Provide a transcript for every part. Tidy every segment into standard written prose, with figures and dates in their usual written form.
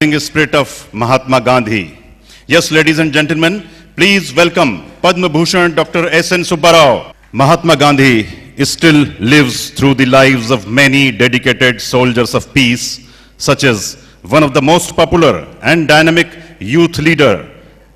Spirit of Mahatma Gandhi. Yes, ladies and gentlemen, please welcome Padma Bhushan Dr. S.N. Subbarao. Mahatma Gandhi still lives through the lives of many dedicated soldiers of peace, such as one of the most popular and dynamic youth leader,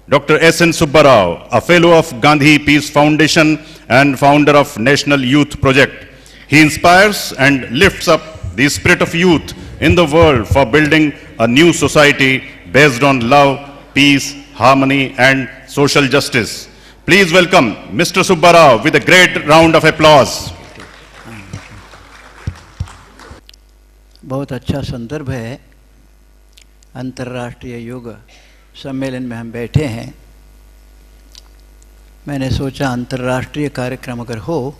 Dr. S.N. Subbarao, a fellow of Gandhi Peace Foundation and founder of National Youth Project. He inspires and lifts up the spirit of youth in the world for building a new society based on love, peace, harmony and social justice. Please welcome Mr. Subbarao with a great round of applause. बहुत अच्छा संदर्भ है। अंतर्राष्ट्रीय योग सम्मेलन में हम बैठे हैं। मैंने सोचा अंतर्राष्ट्रीय कार्यक्रम अगर हो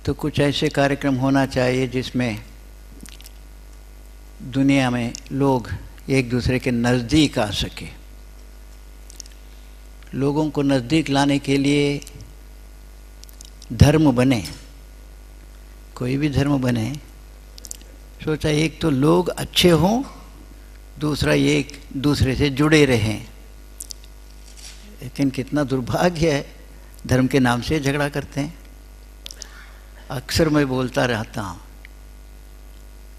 तो कुछ ऐसे कार्यक्रम होना चाहिए जिसमें दुनिया में लोग एक दूसरे के नज़दीक आ सके। लोगों को नज़दीक लाने के लिए धर्म बने, कोई भी धर्म बने। सोचा एक तो लोग अच्छे हों, दूसरा एक दूसरे से जुड़े रहें। लेकिन कितना दुर्भाग्य है, धर्म के नाम से झगड़ा करते हैं। अक्सर मैं बोलता रहता हूँ,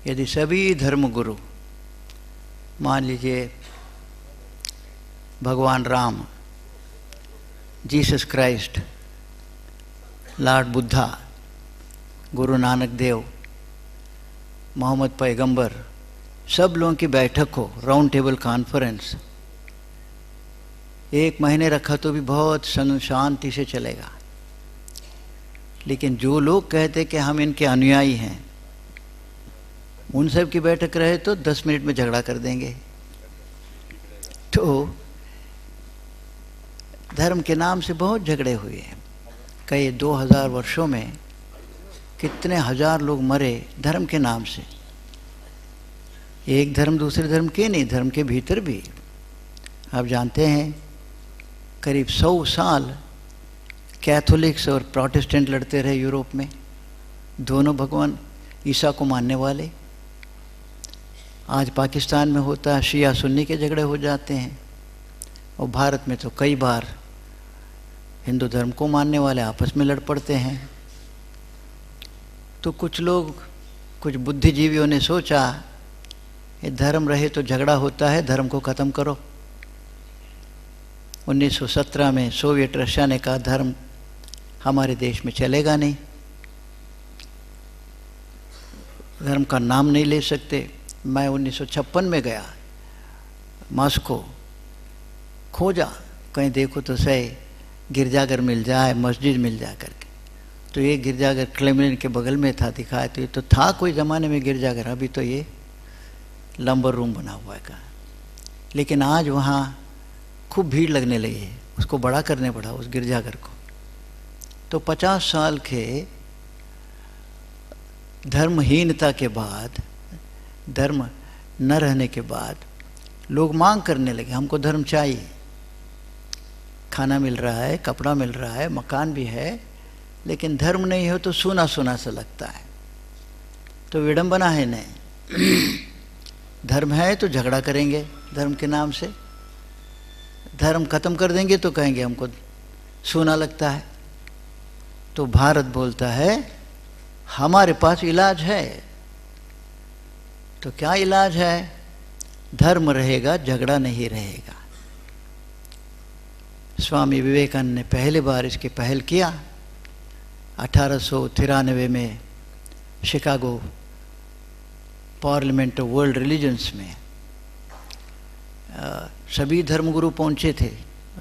यदि सभी धर्मगुरु, मान लीजिए भगवान Ram, Jesus Christ, Lord Buddha, Guru Nanak Dev, Mohammad पैगंबर, सब लोगों की बैठक हो, राउंड टेबल कॉन्फ्रेंस, एक महीने रखा तो भी बहुत शांति से चलेगा। लेकिन जो लोग कहते कि हम इनके अनुयायी हैं, उन सब की बैठक रहे तो 10 मिनट में झगड़ा कर देंगे। तो धर्म के नाम से बहुत झगड़े हुए हैं। कई 2000 वर्षों में कितने हजार लोग मरे धर्म के नाम से। एक धर्म दूसरे धर्म के नहीं, धर्म के भीतर भी। आप जानते हैं करीब 100 साल कैथोलिक्स और प्रोटेस्टेंट लड़ते रहे यूरोप में, दोनों भगवान ईसा को मानने वाले। आज पाकिस्तान में होता है, शिया सुन्नी के झगड़े हो जाते हैं। और भारत में तो कई बार हिंदू धर्म को मानने वाले आपस में लड़ पड़ते हैं। तो कुछ लोग, कुछ बुद्धिजीवियों ने सोचा ये धर्म रहे तो झगड़ा होता है, धर्म को ख़त्म करो। 1917 में सोवियत रशिया ने कहा धर्म हमारे देश में चलेगा नहीं, धर्म का नाम नहीं ले सकते। मैं 1956 में गया मॉस्को, खोजा कहीं देखो तो सही गिरजाघर मिल जाए, मस्जिद मिल जाए करके। तो ये गिरजाघर क्रेमलिन के बगल में था, दिखाया तो ये तो था कोई ज़माने में गिरजाघर, अभी तो ये लंबर रूम बना हुआ है का। लेकिन आज वहाँ खूब भीड़ लगने लगी है, उसको बड़ा करने पड़ा उस गिरजाघर को। तो 50 साल के धर्महीनता के बाद, धर्म न रहने के बाद लोग मांग करने लगे हमको धर्म चाहिए। खाना मिल रहा है, कपड़ा मिल रहा है, मकान भी है, लेकिन धर्म नहीं हो तो सूना सूना सा लगता है। तो विडंबना है नहीं। धर्म है तो झगड़ा करेंगे धर्म के नाम से, धर्म खत्म कर देंगे तो कहेंगे हमको सूना लगता है। तो भारत बोलता है हमारे पास इलाज है। तो क्या इलाज है? धर्म रहेगा, झगड़ा नहीं रहेगा। स्वामी विवेकानंद ने पहली बार इसकी पहल किया 1893 में Chicago parliament of world religions में। सभी धर्मगुरु पहुंचे थे।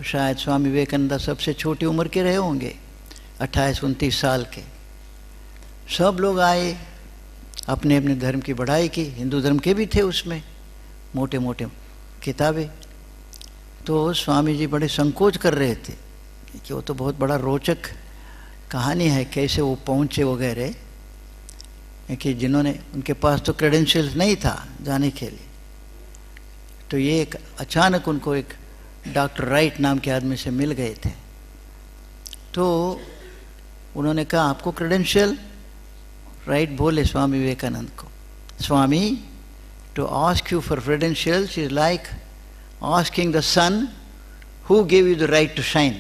शायद स्वामी विवेकानंद सबसे छोटी उम्र के रहे होंगे, 28-29 साल के। सब लोग आए, अपने अपने धर्म की बढ़ाई की। हिंदू धर्म के भी थे उसमें मोटे मोटे किताबें। तो स्वामी जी बड़े संकोच कर रहे थे कि वो तो बहुत बड़ा रोचक कहानी है कैसे वो पहुँचे वगैरह, कि जिन्होंने, उनके पास तो क्रेडेंशियल्स नहीं था जाने के लिए। तो ये एक अचानक उनको एक डॉक्टर राइट नाम के आदमी से मिल गए थे। तो उन्होंने कहा आपको क्रेडेंशियल? राइट बोले स्वामी विवेकानंद को, स्वामी To ask you for credentials is like asking the sun who gave you the right to shine.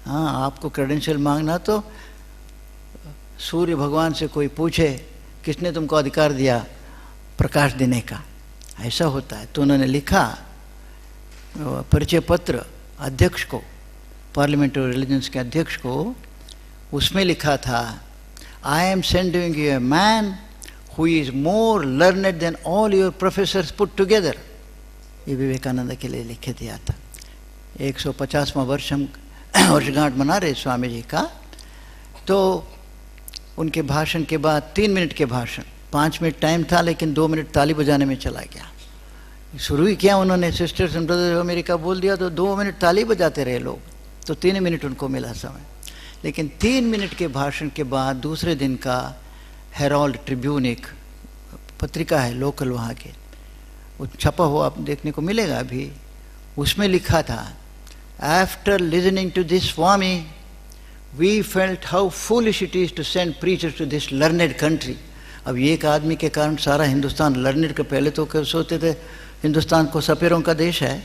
हाँ, आपको क्रेडेंशियल मांगना तो सूर्य भगवान से कोई पूछे किसने तुमको अधिकार दिया प्रकाश देने का, ऐसा होता है। तो उन्होंने लिखा परिचय पत्र अध्यक्ष को, पार्लियामेंट्री रिलीजन्स के अध्यक्ष को, उसमें लिखा था I am sending U a man who is more learned than all your professors put together. ये विवेकानंद के लिए लिखे दिया था। 150वां वर्षगांठ मना रहे स्वामी जी का। तो उनके भाषण के बाद 3 मिनट के भाषण, 5 मिनट टाइम था लेकिन 2 मिनट ताली बजाने में चला गया। शुरू ही किया उन्होंने sisters and brothers of America बोल दिया तो 2 मिनट ताली बजाते रहे लोग, तो 3 मिनट उनको मिला समय। लेकिन 3 मिनट के भाषण के बाद दूसरे दिन का हेराल्ड ट्रिब्यून एक पत्रिका है लोकल वहाँ के, वो छपा हुआ आप देखने को मिलेगा अभी, उसमें लिखा था after listening to this Swami we felt how foolish it is to send preachers to this learned country. अब एक आदमी के कारण सारा हिंदुस्तान लर्नेड के, पहले तो सोचते थे हिंदुस्तान को सपेरों का देश है,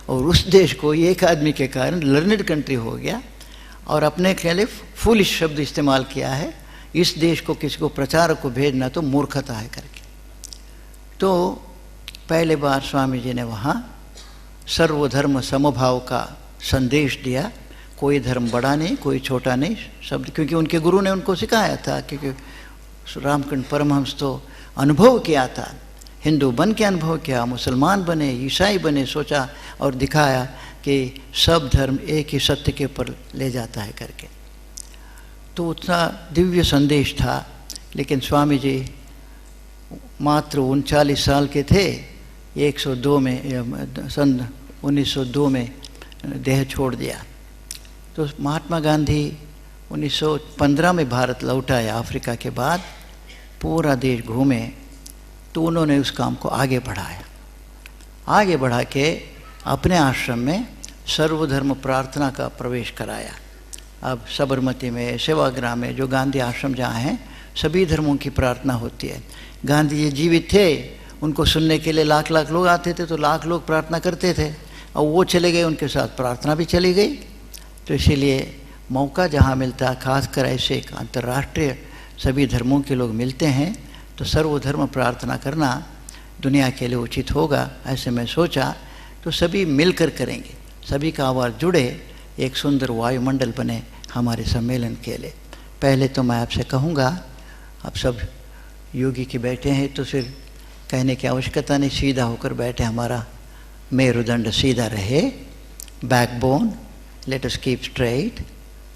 और उस देश को एक आदमी के कारण लर्नेड कंट्री हो गया, और अपने के लिए फूलिश शब्द इस्तेमाल किया है। इस देश को किसी को प्रचारक को भेजना तो मूर्खता है करके। तो पहले बार स्वामी जी ने वहाँ सर्वधर्म समभाव का संदेश दिया, कोई धर्म बड़ा नहीं कोई छोटा नहीं शब्द, क्योंकि उनके गुरु ने उनको सिखाया था, क्योंकि रामकृष्ण परमहंस तो अनुभव किया था, हिंदू बन के अनुभव किया, मुसलमान बने, ईसाई बने, सोचा और दिखाया कि सब धर्म एक ही सत्य के ऊपर ले जाता है करके। तो उतना दिव्य संदेश था। लेकिन स्वामी जी मात्र 39 साल के थे, 102 में सन 1902 में देह छोड़ दिया। तो महात्मा गांधी 1915 में भारत लौट आए अफ्रीका के बाद, पूरा देश घूमे, तो उन्होंने उस काम को आगे बढ़ाया। आगे बढ़ा के अपने आश्रम में सर्वधर्म प्रार्थना का प्रवेश कराया। अब साबरमती में, सेवाग्राम में, जो गांधी आश्रम जहाँ हैं, सभी धर्मों की प्रार्थना होती है। गांधी जी जीवित थे, उनको सुनने के लिए लाख लाख लोग आते थे, तो लाख लोग प्रार्थना करते थे, और वो चले गए, उनके साथ प्रार्थना भी चली गई। तो इसीलिए मौका जहाँ मिलता, खासकर ऐसे एक अंतर्राष्ट्रीय सभी धर्मों के लोग मिलते हैं, तो सर्वधर्म प्रार्थना करना दुनिया के लिए उचित होगा। ऐसे मैं सोचा, तो सभी मिलकर करेंगे, सभी का आवाज़ जुड़े, एक सुंदर वायुमंडल बने हमारे सम्मेलन के लिए। पहले तो मैं आपसे कहूँगा, आप सब योगी के बैठे हैं तो फिर कहने की आवश्यकता नहीं, सीधा होकर बैठे, हमारा मेरुदंड सीधा रहे, backbone, let us keep straight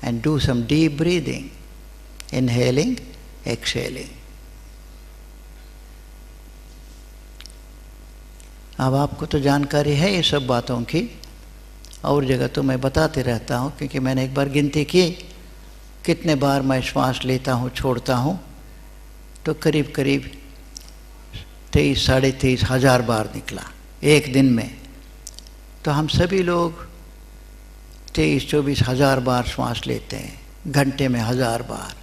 and do some deep breathing, inhaling exhaling. अब आपको तो जानकारी है ये सब बातों की, और जगह तो मैं बताते रहता हूँ, क्योंकि मैंने एक बार गिनती की कितने बार मैं श्वास लेता हूँ छोड़ता हूँ, तो करीब करीब 23 साढ़े 23 हज़ार बार निकला एक दिन में। तो हम सभी लोग 23-24 हज़ार बार श्वास लेते हैं, घंटे में 1000 बार।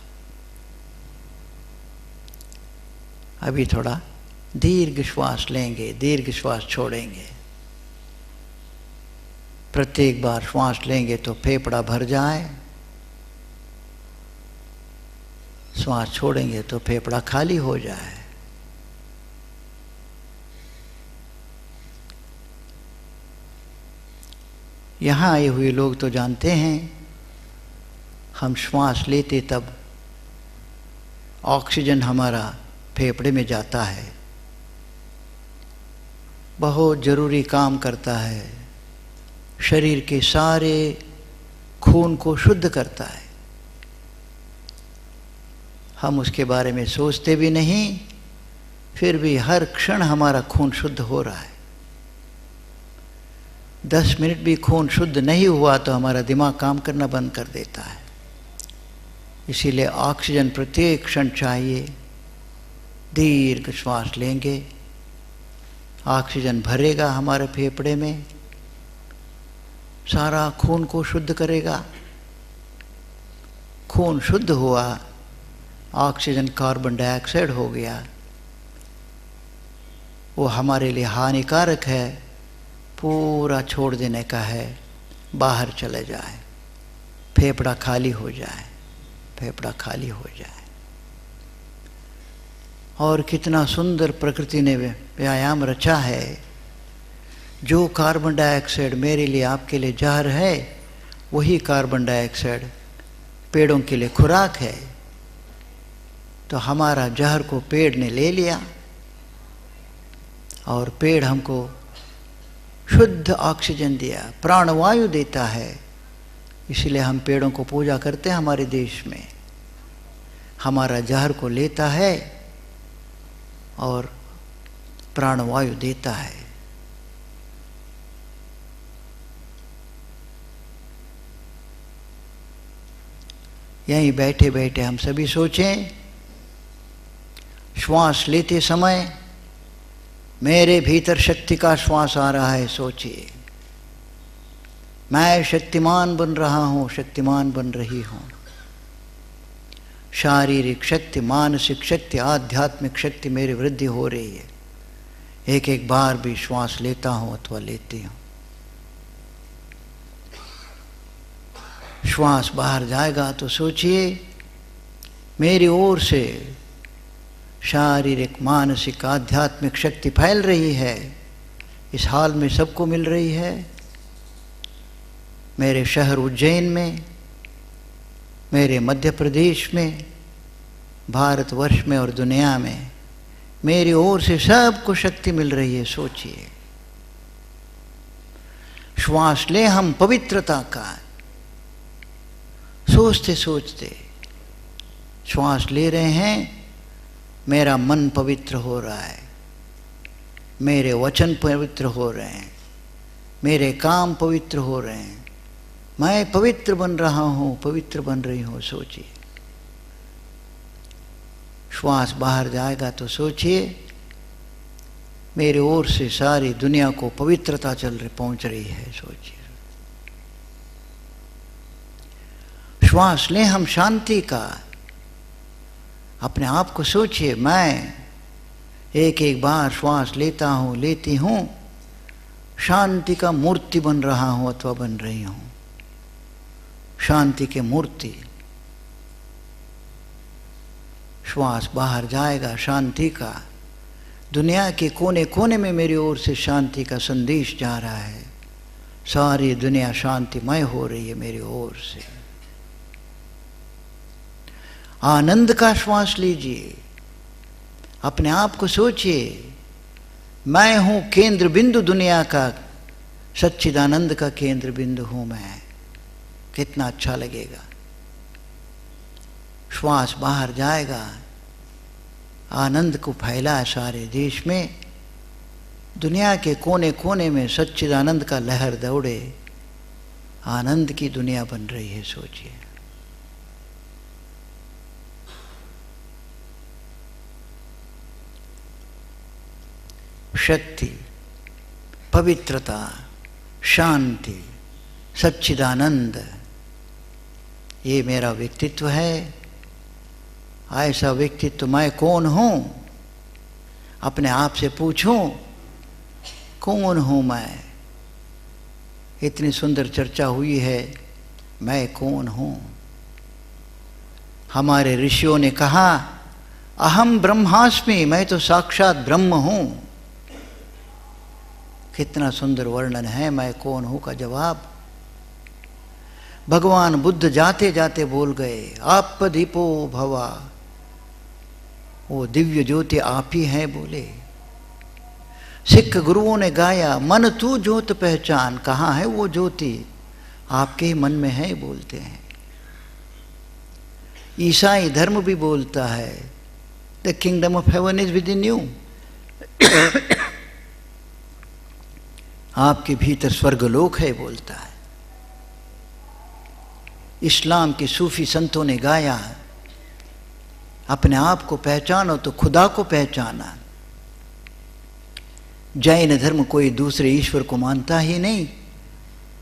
अभी थोड़ा दीर्घ श्वास लेंगे, दीर्घ श्वास छोड़ेंगे। प्रत्येक बार श्वास लेंगे तो फेफड़ा भर जाए, श्वास छोड़ेंगे तो फेफड़ा खाली हो जाए। यहाँ आए हुए लोग तो जानते हैं, हम श्वास लेते तब ऑक्सीजन हमारा फेफड़े में जाता है, बहुत जरूरी काम करता है, शरीर के सारे खून को शुद्ध करता है। हम उसके बारे में सोचते भी नहीं, फिर भी हर क्षण हमारा खून शुद्ध हो रहा है। 10 मिनट भी खून शुद्ध नहीं हुआ तो हमारा दिमाग काम करना बंद कर देता है। इसीलिए ऑक्सीजन प्रत्येक क्षण चाहिए। दीर्घ श्वास लेंगे, ऑक्सीजन भरेगा हमारे फेफड़े में, सारा खून को शुद्ध करेगा। खून शुद्ध हुआ, ऑक्सीजन कार्बन डाइऑक्साइड हो गया, वो हमारे लिए हानिकारक है, पूरा छोड़ देने का है, बाहर चले जाए, फेफड़ा खाली हो जाए, फेफड़ा खाली हो जाए। और कितना सुंदर प्रकृति ने व्यायाम रचा है। जो कार्बन डाइऑक्साइड मेरे लिए आपके लिए जहर है, वही कार्बन डाइऑक्साइड पेड़ों के लिए खुराक है। तो हमारा जहर को पेड़ ने ले लिया और पेड़ हमको शुद्ध ऑक्सीजन दिया, प्राणवायु देता है। इसलिए हम पेड़ों को पूजा करते हैं। हमारे देश में हमारा जहर को लेता है और प्राणवायु देता है। यहीं बैठे बैठे हम सभी सोचें, श्वास लेते समय मेरे भीतर शक्ति का श्वास आ रहा है। सोचिए, मैं शक्तिमान बन रहा हूँ, शक्तिमान बन रही हूँ। शारीरिक शक्ति, मानसिक शक्ति, आध्यात्मिक शक्ति मेरी वृद्धि हो रही है। एक एक बार भी श्वास लेता हूँ अथवा लेती हूँ। श्वास बाहर जाएगा तो सोचिए, मेरी ओर से शारीरिक, मानसिक, आध्यात्मिक शक्ति फैल रही है। इस हाल में सबको मिल रही है। मेरे शहर उज्जैन में, मेरे मध्य प्रदेश में, भारतवर्ष में और दुनिया में मेरी ओर से सबको शक्ति मिल रही है। सोचिए, श्वास ले हम पवित्रता का, सोचते सोचते श्वास ले रहे हैं। मेरा मन पवित्र हो रहा है, मेरे वचन पवित्र हो रहे हैं, मेरे काम पवित्र हो रहे हैं, मैं पवित्र बन रहा हूँ, पवित्र बन रही हूँ। सोचिए, श्वास बाहर जाएगा तो सोचिए, मेरे ओर से सारी दुनिया को पवित्रता पहुंच रही है। सोचिए, श्वास लें हम शांति का। अपने आप को सोचिए, मैं एक एक बार श्वास लेता हूँ, लेती हूँ, शांति का मूर्ति बन रहा हूँ अथवा बन रही हूँ। शांति की मूर्ति। श्वास बाहर जाएगा शांति का। दुनिया के कोने कोने में मेरी ओर से शांति का संदेश जा रहा है। सारी दुनिया शांतिमय हो रही है मेरी ओर से। आनंद का श्वास लीजिए। अपने आप को सोचिए, मैं हूं केंद्र बिंदु दुनिया का, सच्चिदानंद का केंद्र बिंदु हूं मैं। कितना अच्छा लगेगा। श्वास बाहर जाएगा, आनंद को फैला है सारे देश में। दुनिया के कोने कोने में सच्चिदानंद का लहर दौड़े। आनंद की दुनिया बन रही है। सोचिए, शक्ति, पवित्रता, शांति, सच्चिदानंद, ये मेरा व्यक्तित्व है। ऐसा व्यक्तित्व मैं कौन हूँ? अपने आप से पूछूं, कौन हूँ मैं? इतनी सुंदर चर्चा हुई है, मैं कौन हूँ? हमारे ऋषियों ने कहा, अहम ब्रह्मास्मि, मैं तो साक्षात ब्रह्म हूँ। कितना सुंदर वर्णन है मैं कौन हूँ का जवाब। भगवान बुद्ध जाते जाते बोल गए, आप दीपो भवा, वो दिव्य ज्योति आप ही हैं बोले। सिख गुरुओं ने गाया, मन तू ज्योत पहचान, कहाँ है वो ज्योति? आपके ही मन में है बोलते हैं। ईसाई धर्म भी बोलता है, the kingdom of heaven is with in you. आपके भीतर स्वर्गलोक है बोलता है। इस्लाम के सूफी संतों ने गाया, अपने आप को पहचानो तो खुदा को पहचाना। जैन धर्म कोई दूसरे ईश्वर को मानता ही नहीं।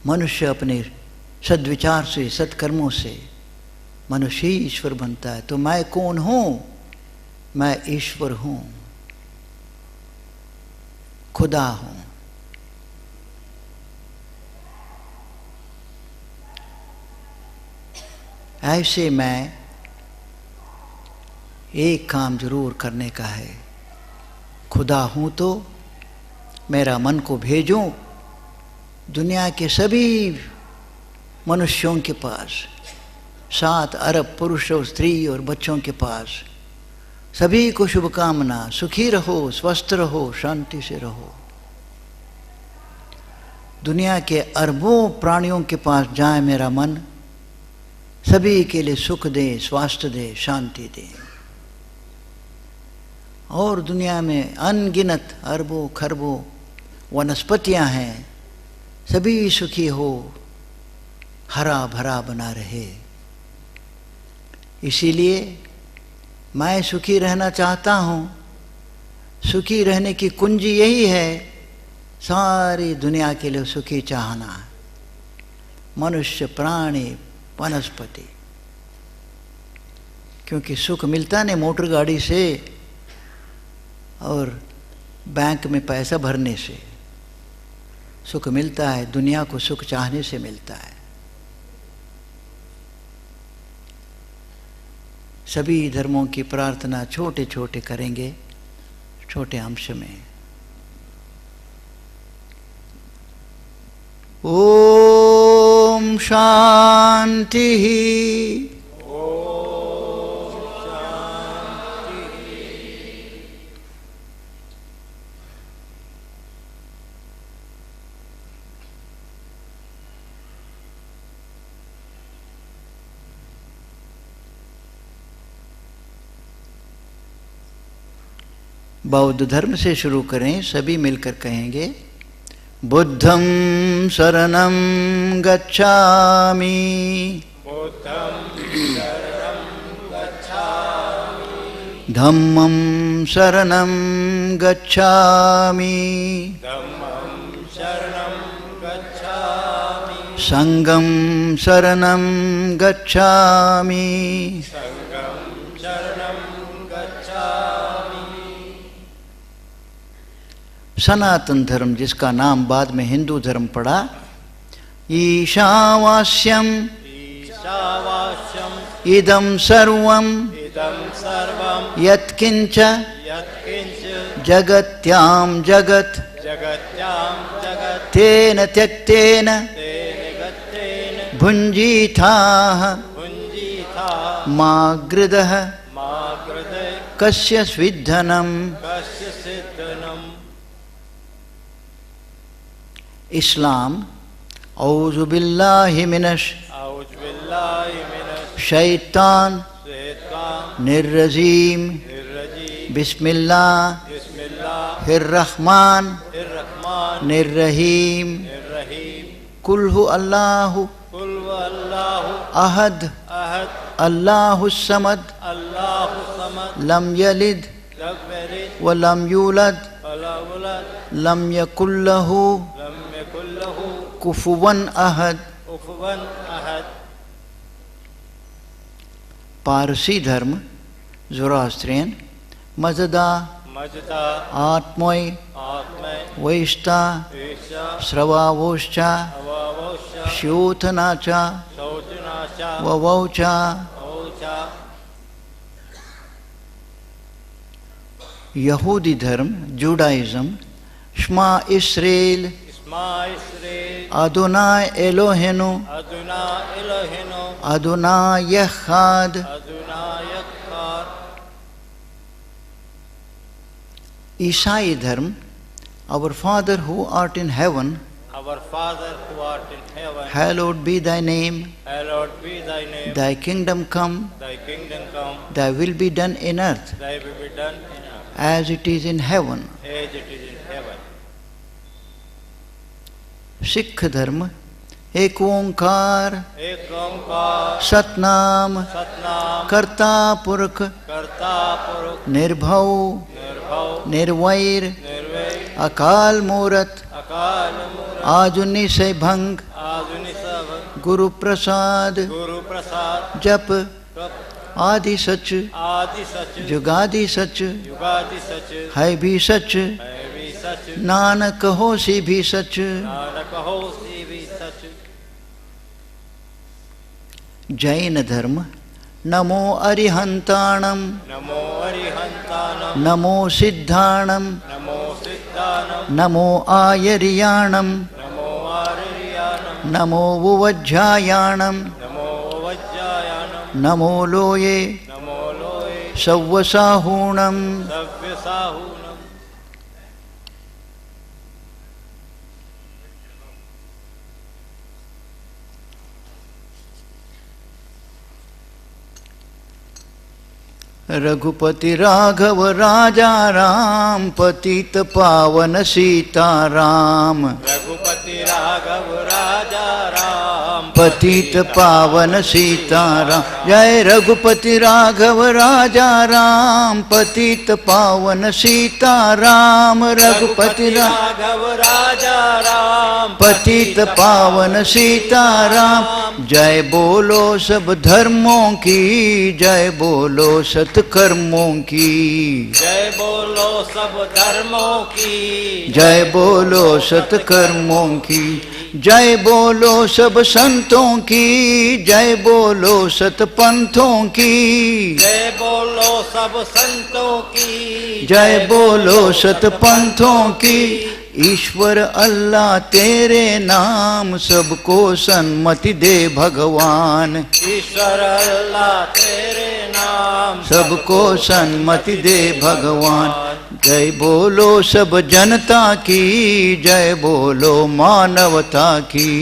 मनुष्य अपने सद्विचार से, सत्कर्मों से मनुष्य ही ईश्वर बनता है। तो मैं कौन हूँ? मैं ईश्वर हूँ। खुदा हूं। ऐसे मैं एक काम जरूर करने का है, खुदा हूं तो मेरा मन को भेजूं दुनिया के सभी मनुष्यों के पास, 7 अरब पुरुष और स्त्री और बच्चों के पास, सभी को शुभकामना, सुखी रहो, स्वस्थ रहो, शांति से रहो। दुनिया के अरबों प्राणियों के पास जाए मेरा मन, सभी के लिए सुख दे, स्वास्थ्य दे, शांति दे। और दुनिया में अनगिनत अरबों खरबों वनस्पतियां हैं, सभी सुखी हो, हरा भरा बना रहे। इसीलिए मैं सुखी रहना चाहता हूं। सुखी रहने की कुंजी यही है, सारी दुनिया के लिए सुखी चाहना, मनुष्य, प्राणी, वनस्पति। क्योंकि सुख मिलता नहीं मोटर गाड़ी से और बैंक में पैसा भरने से, सुख मिलता है दुनिया को सुख चाहने से मिलता है। सभी धर्मों की प्रार्थना छोटे छोटे करेंगे, छोटे अंश में। ओम शांति। बौद्ध धर्म से शुरू करें, सभी मिलकर कहेंगे, बुद्धं शरणं गच्छामि, धम्मं शरणं गच्छामि, संघं शरणं गच्छामि, सनातन धर्म जिसका नाम बाद में हिंदू धर्म पड़ा, ईशावास्यम इदं सर्वं यत्किंच जगत्यां जगत् तेन त्यक्तेन भुञ्जीथाः मा गृधः कस्य स्विद्धनम्। इस्लाम औज़ु बिल्लाहि मिनश शैतान निर्रजीम बिस्मिल्लाहिर्रहमान निर्रहीम। कुल हु अल्लाहु अहद अल्लाहुस समद लम यलिद व लम यूलद लम यकुल लहु कुफुवन अहद। पारसी धर्म ज़ोरास्ट्रियन मजदा आत्मय वैष्टा श्रवावोश्चा श्योथनाचा ववौचा। यहूदी धर्म जुडाइज्म श्मा इस्रेल अदोनाय एलोहेनु अदोनाय यखाद। ईसाई धर्म Our Father who art in heaven, hallowed be thy name, thy kingdom come, thy will be done in earth as it is in heaven. Sikh धर्म एक ओंकार सतनाम कर्ता पुरख निर्भव निर्वैर अकाल मूरत आजुनि से भंग गुरु प्रसाद जप आदि सच जुगादि सच है भी सच सच, नानक होसी भी सच। नानक होसी भी सच। जैन धर्म नमो अरिहंताणम, नमो अरिहंताणं, नमो सिद्धाणम, नमो सिद्धानं, नमो आयर्याणम, नमो आर्यानं, नमो वुवज्झायाणम, नमो वज्रायानं, नमो लोये नमो लोये सव्वसाहूणम। सव्यसाहूनं। रघुपति राघव राजा राम, पतित पावन सीताराम। रघुपति राघव राजा राम, पतित पावन सीताराम। जय रघुपति राघव राजा राम, पतित पावन सीताराम। रघुपति राघव राजा राम, पतित पावन सीताराम। जय बोलो सब धर्मों की, जय बोलो सत्कर्मों की। जय बोलो सब धर्मों की, जय बोलो सत्कर्मों की। जय बोलो सब संतों की, जय बोलो सतपंथों की। जय बोलो सब संतों की, जय बोलो सतपंथों की। ईश्वर अल्लाह तेरे नाम, सबको सन्मति दे भगवान। ईश्वर अल्लाह तेरे नाम, सबको सन्मति दे भगवान। जय बोलो सब जनता की, जय बोलो मानवता की।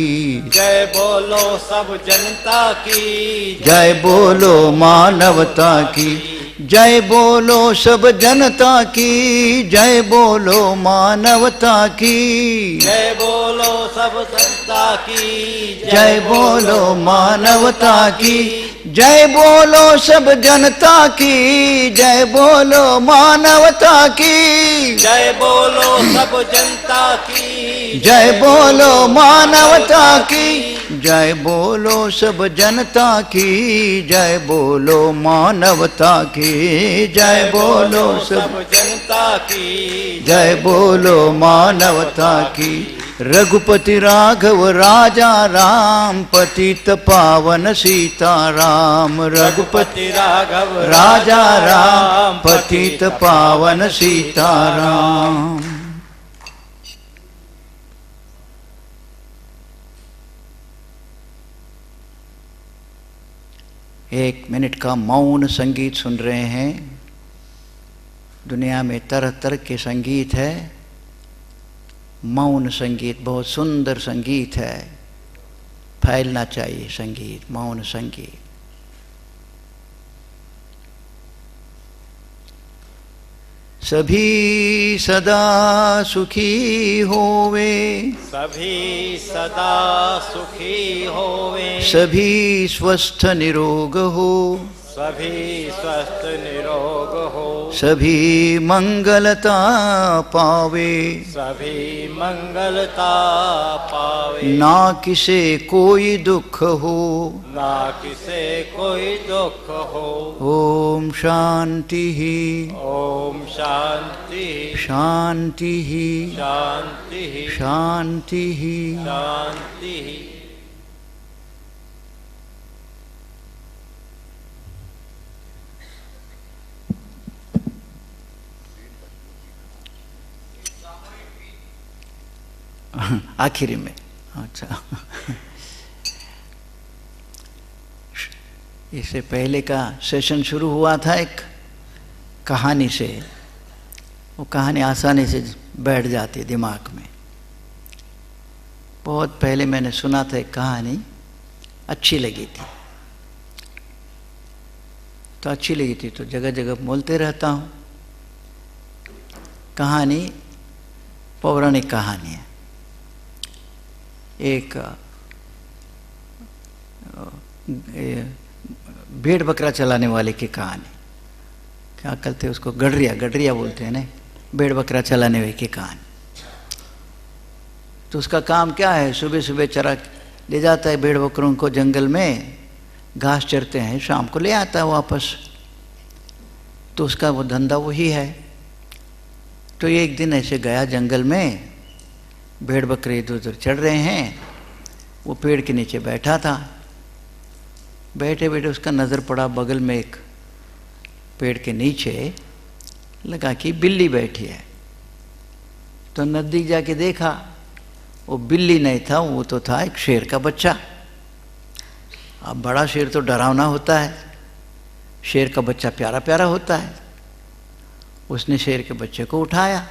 जय बोलो सब जनता की, जय बोलो मानवता की। जय बोलो सब जनता की, जय बोलो मानवता की। जय बोलो सब जनता की, जय बोलो मानवता की। जय बोलो सब जनता की, जय बोलो मानवता की। जय बोलो सब जनता की, जय बोलो मानवता की। जय बोलो सब जनता की, जय बोलो मानवता की। जय बोलो सब जनता की, जय बोलो मानवता की। रघुपति राघव राजा राम, पतित पावन सीताराम। रघुपति राघव राजा राम, पतित पावन सीताराम। एक मिनट का मौन संगीत सुन रहे हैं। दुनिया में तरह तरह के संगीत है। मौन संगीत बहुत सुंदर संगीत है, फैलना चाहिए संगीत, मौन संगीत। सभी सदा सुखी होवे, सभी सदा सुखी होवे, सभी स्वस्थ निरोग हो, सभी स्वस्थ निरोग हो, सभी मंगलता पावे, सभी मंगलता पावे, ना किसे कोई दुख हो, ना किसे कोई दुख हो। ओम शांति ही ओम शांति शांति ही शांति शांति ही। शांति। आखिरी में अच्छा इससे पहले का सेशन शुरू हुआ था एक कहानी से। वो कहानी आसानी से बैठ जाती है दिमाग में। बहुत पहले मैंने सुना था एक कहानी, अच्छी लगी थी तो अच्छी लगी थी तो जगह जगह बोलते रहता हूँ। कहानी पौराणिक कहानी है। एक भेड़ बकरा चलाने वाले की कहानी। क्या कहते हैं उसको? गडरिया, गडरिया बोलते हैं ना, भेड़ बकरा चलाने वाले की कहानी। तो उसका काम क्या है? सुबह सुबह चरा ले जाता है भेड़ बकरों को जंगल में, घास चरते हैं, शाम को ले आता है वापस। तो उसका वो धंधा वही है। तो एक दिन ऐसे गया जंगल में, भेड़ बकरे इधर उधर चढ़ रहे हैं, वो पेड़ के नीचे बैठा था। बैठे बैठे उसका नज़र पड़ा बगल में एक पेड़ के नीचे, लगा कि बिल्ली बैठी है। तो नज़दीक जाके देखा, वो बिल्ली नहीं था, वो तो था एक शेर का बच्चा। अब बड़ा शेर तो डरावना होता है, शेर का बच्चा प्यारा प्यारा होता है। उसने शेर के बच्चे को उठाया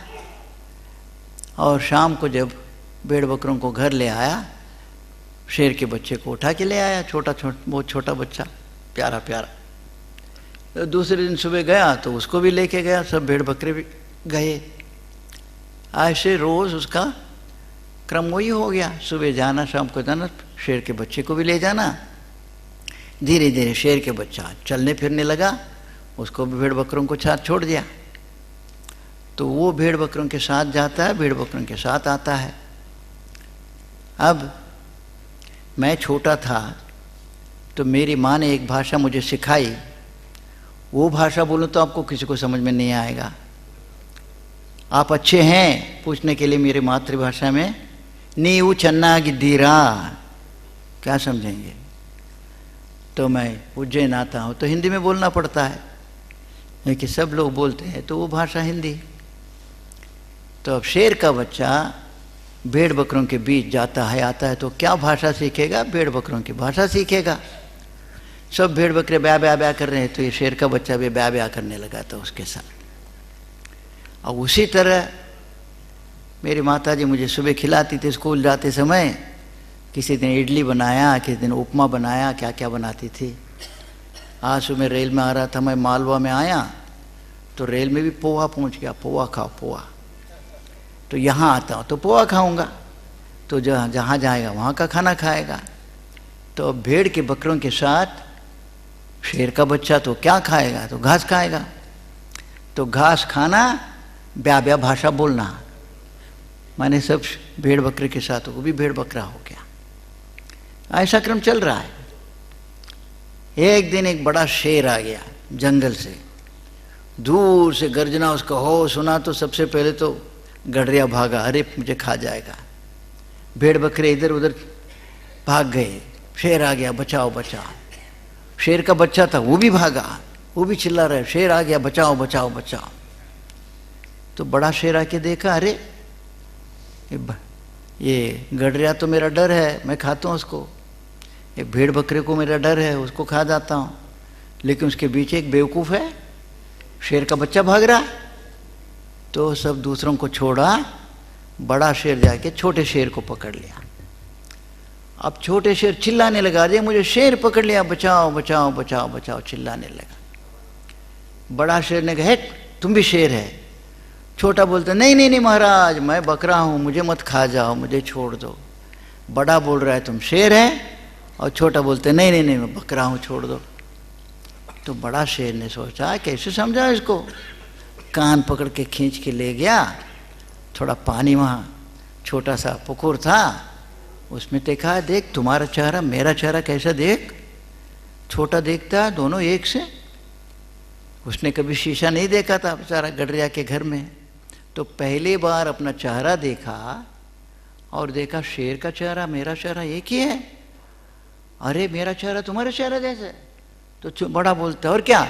और शाम को जब भेड़ बकरों को घर ले आया, शेर के बच्चे को उठा के ले आया, बहुत छोटा बच्चा, प्यारा प्यारा। तो दूसरे दिन सुबह गया तो उसको भी लेके गया, सब भेड़ बकरे भी गए। ऐसे रोज़ उसका क्रम वही हो गया, सुबह जाना शाम को जाना, शेर के बच्चे को भी ले जाना। धीरे धीरे शेर के बच्चा चलने फिरने लगा, उसको भी भेड़ बकरों को साथ छोड़ दिया। तो वो भेड़ बकरों के साथ जाता है, भेड़ बकरों के साथ आता है। अब मैं छोटा था तो मेरी माँ ने एक भाषा मुझे सिखाई, वो भाषा बोलूँ तो आपको किसी को समझ में नहीं आएगा। आप अच्छे हैं पूछने के लिए मेरी मातृभाषा में, नीऊ चन्ना गिद्दीरा, क्या समझेंगे? तो मैं उज्जैन आता हूँ तो हिंदी में बोलना पड़ता है, लेकिन सब लोग बोलते हैं तो वो भाषा हिंदी। तो अब शेर का बच्चा भेड़ बकरों के बीच जाता है आता है तो क्या भाषा सीखेगा? भेड़ बकरों की भाषा सीखेगा। सब भेड़ बकरे ब्या ब्या ब्या कर रहे हैं तो ये शेर का बच्चा भी ब्या ब्या करने लगा था उसके साथ। और उसी तरह मेरी माताजी मुझे सुबह खिलाती थी स्कूल जाते समय। किसी दिन इडली बनाया, किसी दिन उपमा बनाया, क्या क्या बनाती थी। आज सुबह रेल में आ रहा था मैं, मालवा में आया तो रेल में भी पोहा पहुंच गया, पोहा खाओ पोहा। तो यहाँ आता हूँ तो पोहा खाऊंगा, तो जहाँ जाएगा वहाँ का खाना खाएगा। तो अब भेड़ के बकरों के साथ शेर का बच्चा तो क्या खाएगा? तो घास खाएगा। तो घास खाना, ब्या ब्या भाषा बोलना, माने सब भेड़ बकरे के साथ वो भी भेड़ बकरा हो गया। ऐसा क्रम चल रहा है। एक दिन एक बड़ा शेर आ गया जंगल से, दूर से गर्जना उसका हो सुना तो सबसे पहले तो गडरिया भागा, अरे मुझे खा जाएगा। भेड़ बकरे इधर उधर भाग गए, शेर आ गया बचाओ बचाओ। शेर का बच्चा था वो भी भागा, वो भी चिल्ला रहा है शेर आ गया बचाओ बचाओ बचाओ। तो बड़ा शेर आके देखा, अरे ये गडरिया तो मेरा डर है, मैं खाता हूँ उसको। एक भेड़ बकरे को मेरा डर है, उसको खा जाता हूँ, लेकिन उसके बीच एक बेवकूफ़ है, शेर का बच्चा भाग रहा है। तो सब दूसरों को छोड़ा, बड़ा शेर जाके छोटे शेर को पकड़ लिया। अब छोटे शेर चिल्लाने लगा, अरे मुझे शेर पकड़ लिया, बचाओ बचाओ बचाओ बचाओ, चिल्लाने लगा। बड़ा शेर ने कहा, तुम भी शेर है? छोटा बोलता, नहीं नहीं नहीं महाराज, मैं बकरा हूँ, मुझे मत खा जाओ, मुझे छोड़ दो। बड़ा बोल रहा है तुम शेर है, और छोटा बोलते नहीं नहीं नहीं मैं बकरा हूँ, छोड़ दो। तो बड़ा शेर ने सोचा कैसे समझा इसको, कान पकड़ के खींच के ले गया। थोड़ा पानी वहाँ छोटा सा पुकुर था, उसमें देखा, देख तुम्हारा चेहरा मेरा चेहरा कैसा देख। छोटा देखता दोनों एक से, उसने कभी शीशा नहीं देखा था बेचारा गडरिया के घर में। तो पहली बार अपना चेहरा देखा और देखा शेर का चेहरा मेरा चेहरा एक ही है। अरे मेरा चेहरा तुम्हारा चेहरा जैसे। तो बड़ा बोलता, और क्या?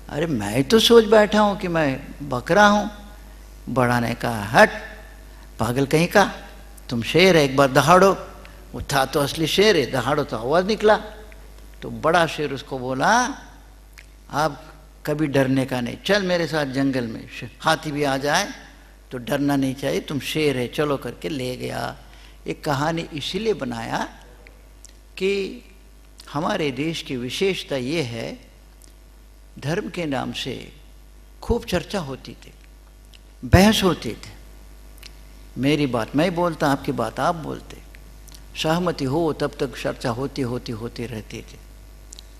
अरे मैं तो सोच बैठा हूँ कि मैं बकरा हूँ। बड़ा ने कहा, हट पागल कहीं का, तुम शेर है, एक बार दहाड़ो। वो था तो असली शेर है, दहाड़ो तो आवाज़ निकला। तो बड़ा शेर उसको बोला, आप कभी डरने का नहीं, चल मेरे साथ जंगल में, हाथी भी आ जाए तो डरना नहीं चाहिए, तुम शेर है, चलो करके ले गया। एक कहानी इसीलिए बनाया कि हमारे देश की विशेषता ये है, धर्म के नाम से खूब चर्चा होती थी, बहस होती थी। मेरी बात मैं बोलता, आपकी बात आप बोलते, सहमति हो तब तक चर्चा होती होती होती रहती थी।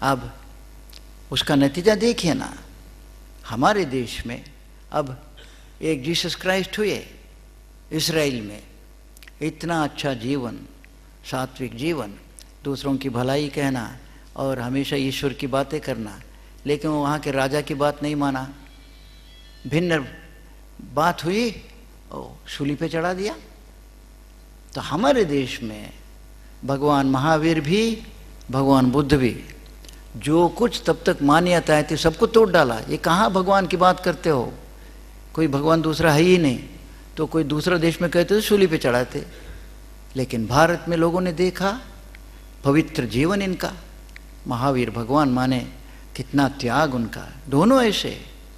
अब उसका नतीजा देखिए ना, हमारे देश में अब एक जीसस क्राइस्ट हुए इजराइल में, इतना अच्छा जीवन, सात्विक जीवन, दूसरों की भलाई कहना और हमेशा ईश्वर की बातें करना, लेकिन वहाँ के राजा की बात नहीं माना, भिन्न बात हुई, सूली पे चढ़ा दिया। तो हमारे देश में भगवान महावीर भी, भगवान बुद्ध भी, जो कुछ तब तक मान्यताएं थी सबको तोड़ डाला। ये कहाँ भगवान की बात करते हो, कोई भगवान दूसरा है ही नहीं। तो कोई दूसरा देश में कहते तो सूली पे चढ़ाते, लेकिन भारत में लोगों ने देखा पवित्र जीवन इनका, महावीर भगवान माने कितना त्याग उनका। दोनों ऐसे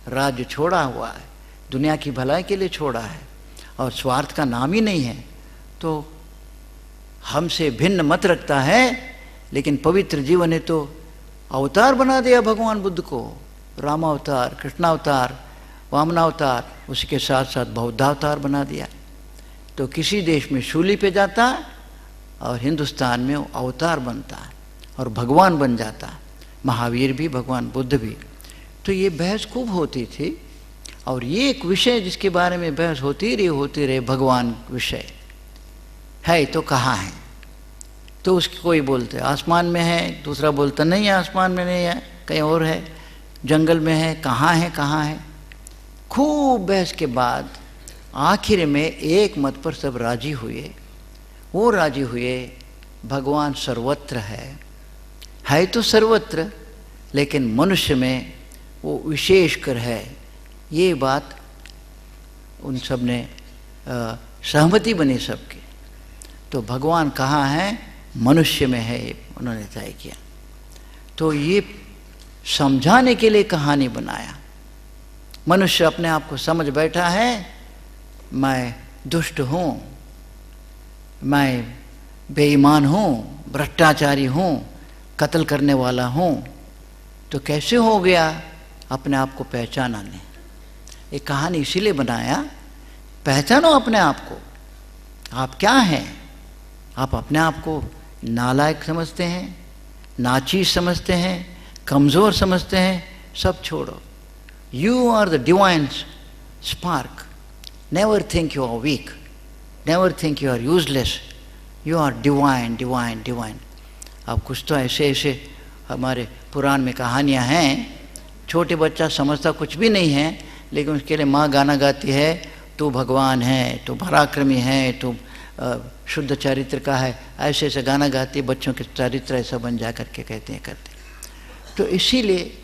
राज्य छोड़ा हुआ है, दुनिया की भलाई के लिए छोड़ा है, और स्वार्थ का नाम ही नहीं है। तो हमसे भिन्न मत रखता है, लेकिन पवित्र जीवन है तो अवतार बना दिया भगवान बुद्ध को, रामावतार, कृष्णावतार, वामनावतार, उसी के साथ साथ बौद्धावतार बना दिया। तो किसी देश में शूली पे जाता और हिंदुस्तान में अवतार बनता और भगवान बन जाता, महावीर भी भगवान बुद्ध भी। तो ये बहस खूब होती थी, और ये एक विषय जिसके बारे में बहस होती रही भगवान विषय है तो कहाँ है। तो उसकी कोई बोलते आसमान में है, दूसरा बोलता नहीं है आसमान में नहीं है, कहीं और है, जंगल में है, कहाँ है कहाँ है। खूब बहस के बाद आखिर में एक मत पर सब राजी हुए। वो राजी हुए भगवान सर्वत्र है तो सर्वत्र, लेकिन मनुष्य में वो विशेषकर है। ये बात उन सब ने सहमति बनी सबकी। तो भगवान कहाँ है, मनुष्य में है, उन्होंने तय किया। तो ये समझाने के लिए कहानी बनाया। मनुष्य अपने आप को समझ बैठा है, मैं दुष्ट हूँ, मैं बेईमान हूँ, भ्रष्टाचारी हूँ, कत्ल करने वाला हूँ। तो कैसे हो गया, अपने आप को पहचाना नहीं। ये कहानी इसीलिए बनाया, पहचानो अपने आप को, आप क्या हैं। आप अपने आप को नालायक समझते हैं, नाचीज समझते हैं, कमज़ोर समझते हैं, सब छोड़ो। You are the divine spark. Never think you are weak, never think you are useless, you are divine divine divine. अब कुछ तो ऐसे ऐसे हमारे पुराण में कहानियाँ हैं, छोटे बच्चा समझता कुछ भी नहीं है, लेकिन उसके लिए माँ गाना गाती है, तू भगवान है, तू पराक्रमी है, तू शुद्ध चरित्र का है, ऐसे ऐसे गाना गाती है, बच्चों के चरित्र ऐसा बन जा करके कहते हैं करते। तो इसीलिए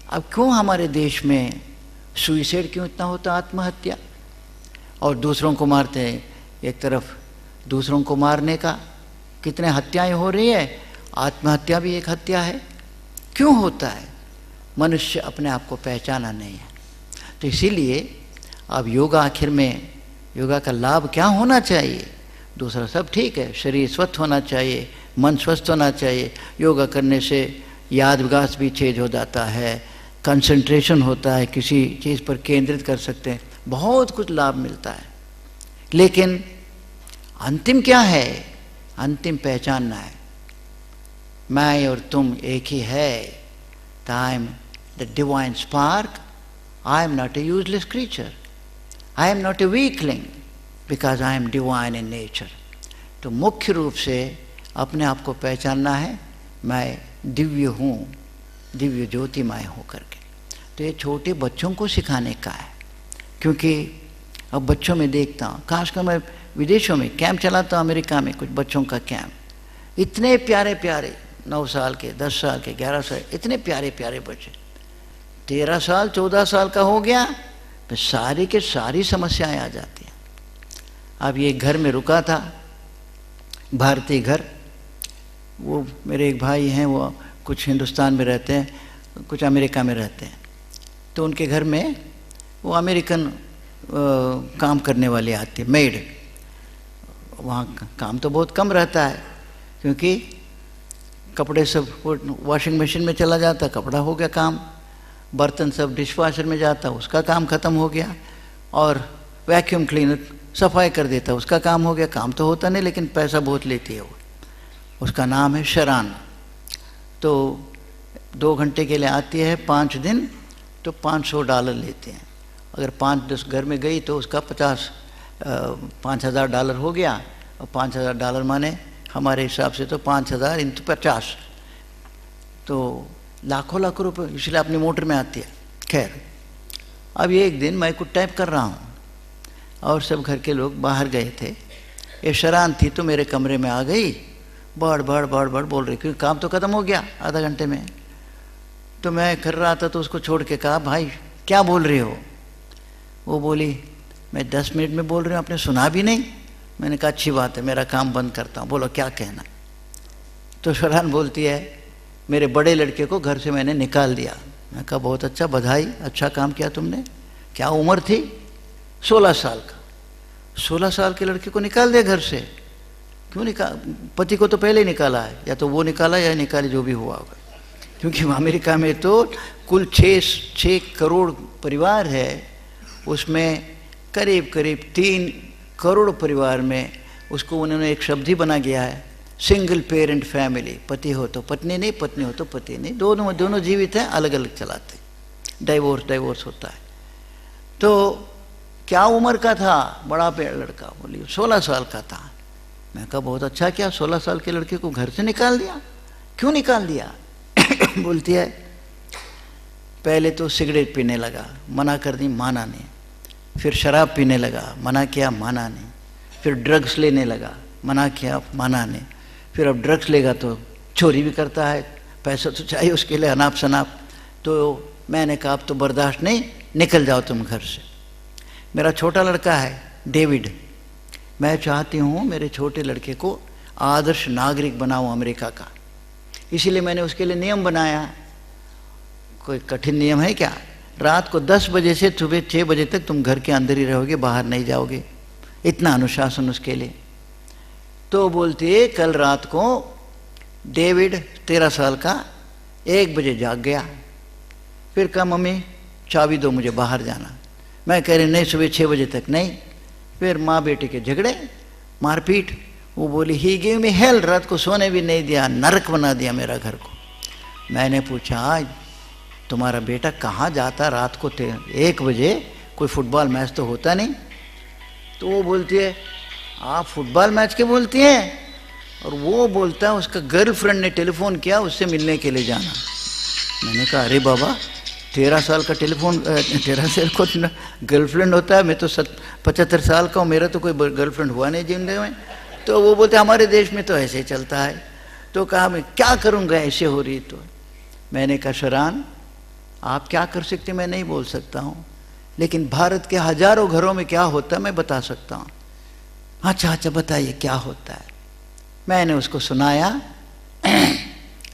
अब क्यों हमारे देश में सुइसाइड क्यों इतना होता, आत्महत्या, और दूसरों को मारते हैं। एक तरफ दूसरों को मारने का कितने हत्याएं हो रही है, आत्महत्या भी एक हत्या है। क्यों होता है, मनुष्य अपने आप को पहचाना नहीं है। तो इसीलिए अब योगा, आखिर में योगा का लाभ क्या होना चाहिए, दूसरा सब ठीक है, शरीर स्वस्थ होना चाहिए, मन स्वस्थ होना चाहिए। योगा करने से याद विकास भी चेंज हो जाता है, कंसंट्रेशन होता है, किसी चीज़ पर केंद्रित कर सकते हैं, बहुत कुछ लाभ मिलता है। लेकिन अंतिम क्या है, अंतिम पहचानना है, मैं और तुम एक ही है। I am the divine spark, I am not a useless creature, I am not a weakling, because I am divine in nature. तो मुख्य रूप से अपने आप को पहचानना है, मैं दिव्य हूँ, दिव्य ज्योतिमय हो करके। तो ये छोटे बच्चों को सिखाने का है, क्योंकि अब बच्चों में देखता हूँ, खासकर मैं विदेशों में कैंप चलाता हूँ, अमेरिका में कुछ बच्चों का कैंप, इतने प्यारे प्यारे 9 साल के, 10 साल के, 11 साल, इतने प्यारे प्यारे बच्चे। 13 साल 14 साल का हो गया तो सारी के सारी समस्याएं आ जाती हैं। अब ये घर में रुका था, भारतीय घर, वो मेरे एक भाई हैं, वो कुछ हिंदुस्तान में रहते हैं, कुछ अमेरिका में रहते हैं। तो उनके घर में वो अमेरिकन काम करने वाली आती है, मेड। वहाँ काम तो बहुत कम रहता है, क्योंकि कपड़े सब वॉशिंग मशीन में चला जाता, कपड़ा हो गया काम, बर्तन सब डिशवॉशर में जाता, उसका काम ख़त्म हो गया, और वैक्यूम क्लीनर सफाई कर देता, उसका काम हो गया। काम तो होता नहीं, लेकिन पैसा बहुत लेती है वो। उसका नाम है शरान। तो 2 घंटे के लिए आती है, 5 दिन, तो $500 लेते हैं। अगर 5-10 घर में गई तो उसका $5,000 हो गया, और $5,000 माने हमारे हिसाब से तो 5,000 × 50, तो लाखों रुपए, इसलिए अपनी मोटर में आती है। खैर, अब ये एक दिन मैं कुछ टाइप कर रहा हूँ, और सब घर के लोग बाहर गए थे। ये शरान थी तो मेरे कमरे में आ गई, बड़ बड़ बड़ बड़ बोल रही, क्योंकि काम तो ख़त्म हो गया आधा घंटे में। तो मैं कर रहा था तो उसको छोड़ के कहा, भाई क्या बोल रही हो? वो बोली, मैं 10 मिनट में बोल रही हूँ, आपने सुना भी नहीं। मैंने कहा अच्छी बात है, मेरा काम बंद करता हूँ, बोलो क्या कहना। तो शरान बोलती है, मेरे बड़े लड़के को घर से मैंने निकाल दिया। मैं कहा बहुत अच्छा, बधाई, अच्छा काम किया तुमने। क्या उम्र थी? 16 साल का। 16 साल के लड़के को निकाल दिया घर से? क्यों निकाल? पति को तो पहले ही निकाला है, या तो वो निकाला या निकाले, जो भी हुआ होगा। क्योंकि अमेरिका में तो कुल 6 करोड़ परिवार है, उसमें करीब करीब 3 करोड़ परिवार में उसको उन्होंने एक शब्द ही बना गया है, सिंगल पेरेंट फैमिली। पति हो तो पत्नी नहीं, पत्नी हो तो पति नहीं, दोनों जीवित हैं, अलग अलग चलाते, डाइवोर्स होता है। तो क्या उम्र का था बड़ा लड़का? बोली 16 साल का था। मैं कहा बहुत अच्छा किया, 16 साल के लड़के को घर से निकाल दिया। क्यों निकाल दिया? बोलती है, पहले तो सिगरेट पीने लगा, मना कर दी, माना नहीं। फिर शराब पीने लगा, मना किया, माना नहीं। फिर ड्रग्स लेने लगा, मना किया, माना नहीं। फिर अब ड्रग्स लेगा तो चोरी भी करता है, पैसा तो चाहिए उसके लिए, अनाप शनाप। तो मैंने कहा अब तो बर्दाश्त नहीं, निकल जाओ तुम घर से। मेरा छोटा लड़का है डेविड, मैं चाहती हूँ मेरे छोटे लड़के को आदर्श नागरिक बनाऊँ अमेरिका का, इसीलिए मैंने उसके लिए नियम बनाया। कोई कठिन नियम है क्या? रात को 10 बजे से सुबह 6 बजे तक तुम घर के अंदर ही रहोगे, बाहर नहीं जाओगे, इतना अनुशासन उसके लिए। तो बोलती है, कल रात को डेविड 13 साल का 1 बजे जाग गया। फिर कहा मम्मी चाबी दो, मुझे बाहर जाना। मैं कह रही नहीं, सुबह 6 बजे तक नहीं। फिर माँ बेटे के झगड़े, मारपीट। वो बोली ही गिव मी हेल, रात को सोने भी नहीं दिया, नरक बना दिया मेरा घर को। मैंने पूछा तुम्हारा बेटा कहाँ जाता रात को 1 बजे, कोई फुटबॉल मैच तो होता नहीं? तो वो बोलती है, आप फुटबॉल मैच के बोलती हैं? और वो बोलता है उसका गर्लफ्रेंड ने टेलीफोन किया, उससे मिलने के लिए जाना। मैंने कहा अरे बाबा, 13 साल का 13 साल को गर्लफ्रेंड होता है? मैं तो 75 साल का हूँ, मेरा तो कोई गर्लफ्रेंड हुआ नहीं जिंदगी में। तो वो बोलते हमारे देश में तो ऐसे ही चलता है। तो कहा मैं क्या करूँगा, ऐसे हो रही। तो मैंने कहा शरान, आप क्या कर सकते मैं नहीं बोल सकता हूँ, लेकिन भारत के हजारों घरों में क्या होता है मैं बता सकता हूँ। अच्छा बताइए क्या होता है। मैंने उसको सुनाया।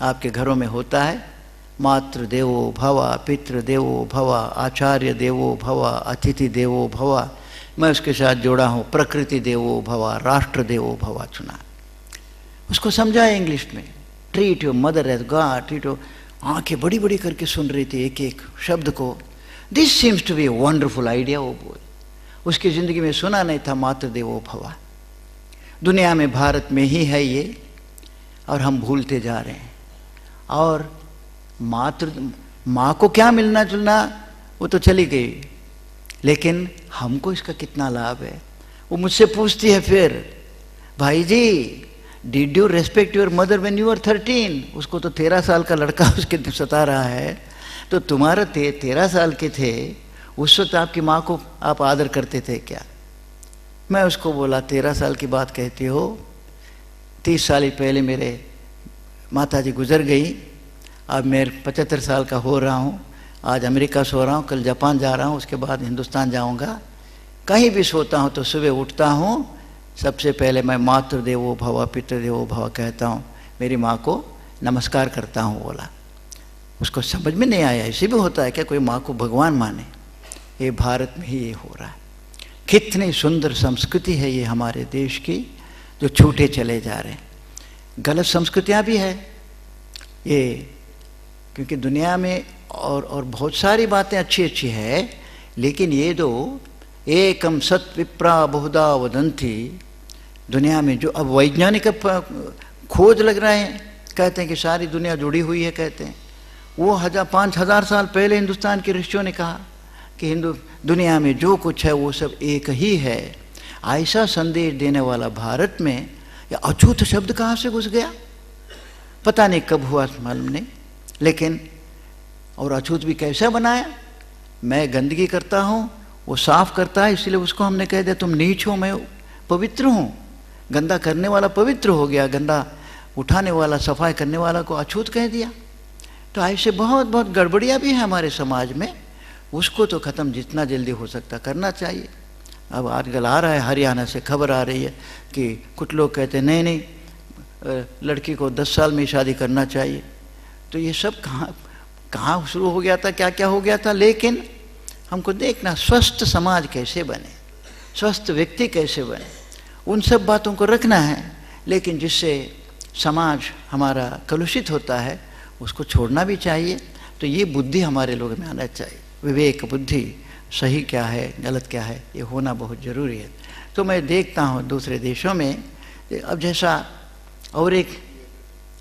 आपके घरों में होता है मातृ देवो भव, पितृ देवो भव, आचार्य देवो भव, अतिथि देवो भव। मैं उसके साथ जोड़ा हूँ प्रकृति देवो भव, राष्ट्र देवो भव चुना। उसको समझाया इंग्लिश में, treat your mother as God, treat your. आंखें बड़ी बड़ी करके सुन रही थी एक एक शब्द को। This seems to be a wonderful idea. वो बोल, उसकी ज़िंदगी में सुना नहीं था मातृ देवो भव। दुनिया में भारत में ही है ये, और हम भूलते जा रहे हैं। और माँ को क्या मिलना जुलना, वो तो चली गई, लेकिन हमको इसका कितना लाभ है। वो मुझसे पूछती है फिर, भाई जी did you respect your mother when you were 13? उसको तो 13 साल का लड़का उसके सता रहा है। तो तुम्हारा 13 साल के थे, उस वक्त आपकी माँ को आप आदर करते थे क्या? मैं उसको बोला 13 साल की बात कहती हो, 30 साल पहले मेरे माता जी गुजर गई। अब मैं 75 साल का हो रहा हूँ, आज अमेरिका सो रहा हूँ, कल जापान जा रहा हूँ, उसके बाद हिंदुस्तान जाऊँगा। कहीं भी सोता हूँ तो सुबह उठता हूँ, सबसे पहले मैं मातृ देवो भव पितृ देवो भव कहता हूँ, मेरी माँ को नमस्कार करता हूँ। बोला, उसको समझ में नहीं आया ऐसे भी होता है क्या कोई माँ को भगवान माने? ये भारत में ही ये हो रहा है। कितनी सुंदर संस्कृति है ये हमारे देश की, जो छूटे चले जा रहे हैं। गलत संस्कृतियाँ भी है ये, क्योंकि दुनिया में और बहुत सारी बातें अच्छी अच्छी है, लेकिन ये दो एकम सत विप्रा बहुधा वदंती, दुनिया में जो अब वैज्ञानिक खोज लग रहे हैं, कहते हैं कि सारी दुनिया जुड़ी हुई है। कहते हैं वो 5,000 साल पहले हिंदुस्तान के ऋषियों ने कहा कि दुनिया में जो कुछ है वो सब एक ही है। ऐसा संदेश देने वाला भारत में ये अछूत शब्द कहाँ से घुस गया, पता नहीं कब हुआ, मालूम नहीं। लेकिन और अछूत भी कैसा बनाया? मैं गंदगी करता हूँ, वो साफ करता है, इसलिए उसको हमने कह दिया तुम नीच हो, मैं पवित्र हूँ। गंदा करने वाला पवित्र हो गया, गंदा उठाने वाला, सफाई करने वाला को अछूत कह दिया। तो ऐसे बहुत बहुत गड़बड़ियाँ भी हैं हमारे समाज में, उसको तो ख़त्म जितना जल्दी हो सकता करना चाहिए। अब आजकल आ रहा है, हरियाणा से खबर आ रही है कि कुछ लोग कहते हैं नहीं नहीं लड़की को 10 साल में शादी करना चाहिए। तो ये सब कहाँ शुरू हो गया था, क्या क्या हो गया था। लेकिन हमको देखना स्वस्थ समाज कैसे बने, स्वस्थ व्यक्ति कैसे बने, उन सब बातों को रखना है। लेकिन जिससे समाज हमारा कलुषित होता है उसको छोड़ना भी चाहिए। तो ये बुद्धि हमारे लोगों में आना चाहिए, विवेक बुद्धि, सही क्या है गलत क्या है, ये होना बहुत ज़रूरी है। तो मैं देखता हूँ दूसरे देशों में, अब जैसा और एक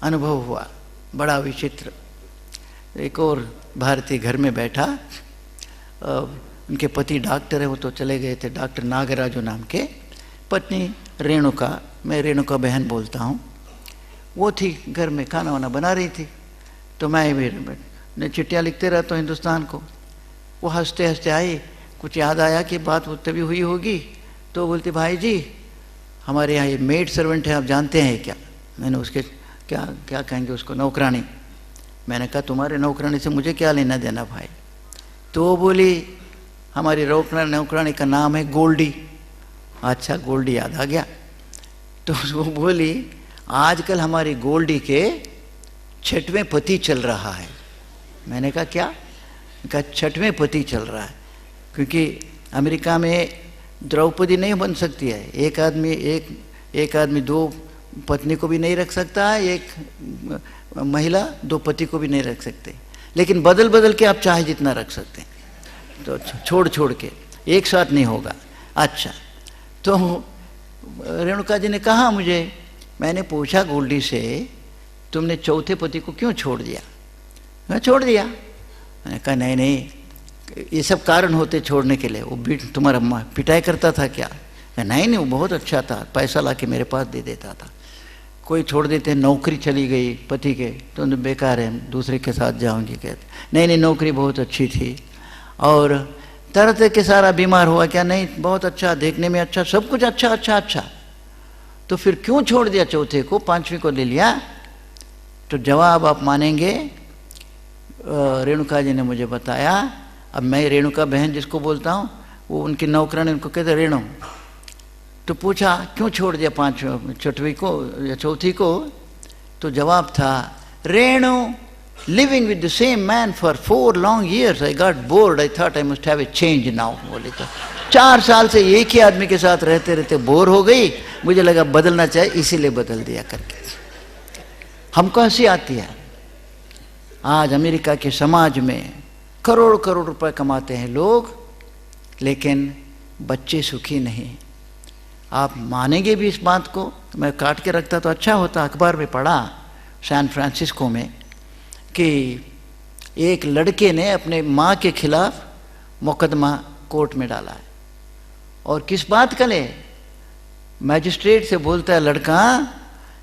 अनुभव हुआ बड़ा विचित्र। एक और भारतीय घर में बैठा, उनके पति डॉक्टर है, वो तो चले गए थे, डॉक्टर नागराजू नाम के, पत्नी रेणुका, मैं रेणुका बहन बोलता हूँ, वो थी घर में खाना वाना बना रही थी। तो मैं चिट्ठियाँ लिखते रहता हूँ हिंदुस्तान को। वो हंसते हंसते आई, कुछ याद आया कि बात तभी हुई होगी, तो बोलती भाई जी हमारे यहाँ ये मेड सर्वेंट है, आप जानते हैं क्या। मैंने उसके क्या क्या कहेंगे उसको, नौकरानी। मैंने कहा तुम्हारे नौकरानी से मुझे क्या लेना देना भाई। तो वो बोली हमारी नौकरानी का नाम है गोल्डी। अच्छा गोल्डी याद आ गया। तो वो बोली आजकल हमारी गोल्डी के 6वें पति चल रहा है। मैंने कहा क्या। कहा 6वें पति चल रहा है, क्योंकि अमेरिका में द्रौपदी नहीं बन सकती है, एक आदमी 2 पत्नी को भी नहीं रख सकता है, एक महिला 2 पति को भी नहीं रख सकते, लेकिन बदल बदल के आप चाहे जितना रख सकते हैं, तो छोड़ के एक साथ नहीं होगा। अच्छा, तो रेणुका जी ने कहा मुझे, मैंने पूछा गोल्डी से तुमने 4थे पति को क्यों छोड़ दिया। मैं छोड़ दिया। मैंने कहा नहीं नहीं ये सब कारण होते छोड़ने के लिए, वो तुम्हारा पिटाई करता था क्या। नहीं नहीं वो बहुत अच्छा था, पैसा ला के मेरे पास दे देता था। कोई छोड़ देते, नौकरी चली गई पति के तो बेकार है, दूसरे के साथ जाऊंगी कहते। नहीं नहीं नौकरी बहुत अच्छी थी, और तरह तरह के सारा बीमार हुआ क्या। नहीं बहुत अच्छा, देखने में अच्छा, सब कुछ अच्छा अच्छा अच्छा। तो फिर क्यों छोड़ दिया 4थे को, 5वीं को ले लिया। तो जवाब आप मानेंगे, रेणुका जी ने मुझे बताया। अब मैं रेणुका बहन जिसको बोलता हूँ, वो उनकी नौकरानी उनको कहते रेणु। तो पूछा क्यों छोड़ दिया 6वीं को या 4थी को। तो जवाब था Renu, living with the same man for 4 long years I got bored, I thought I must have a change now. बोले तो 4 साल से एक ही आदमी के साथ रहते रहते बोर हो गई, मुझे लगा बदलना चाहिए, इसीलिए बदल दिया करके। हमको हंसी आती है। आज अमेरिका के समाज में करोड़ करोड़ रुपए कमाते हैं लोग, लेकिन बच्चे सुखी नहीं। आप मानेंगे भी इस बात को। मैं काट के रखता तो अच्छा होता। अखबार में पढ़ा सैन फ्रांसिस्को में कि एक लड़के ने अपने माँ के खिलाफ मुकदमा कोर्ट में डाला है। और किस बात का ले, मैजिस्ट्रेट से बोलता है लड़का,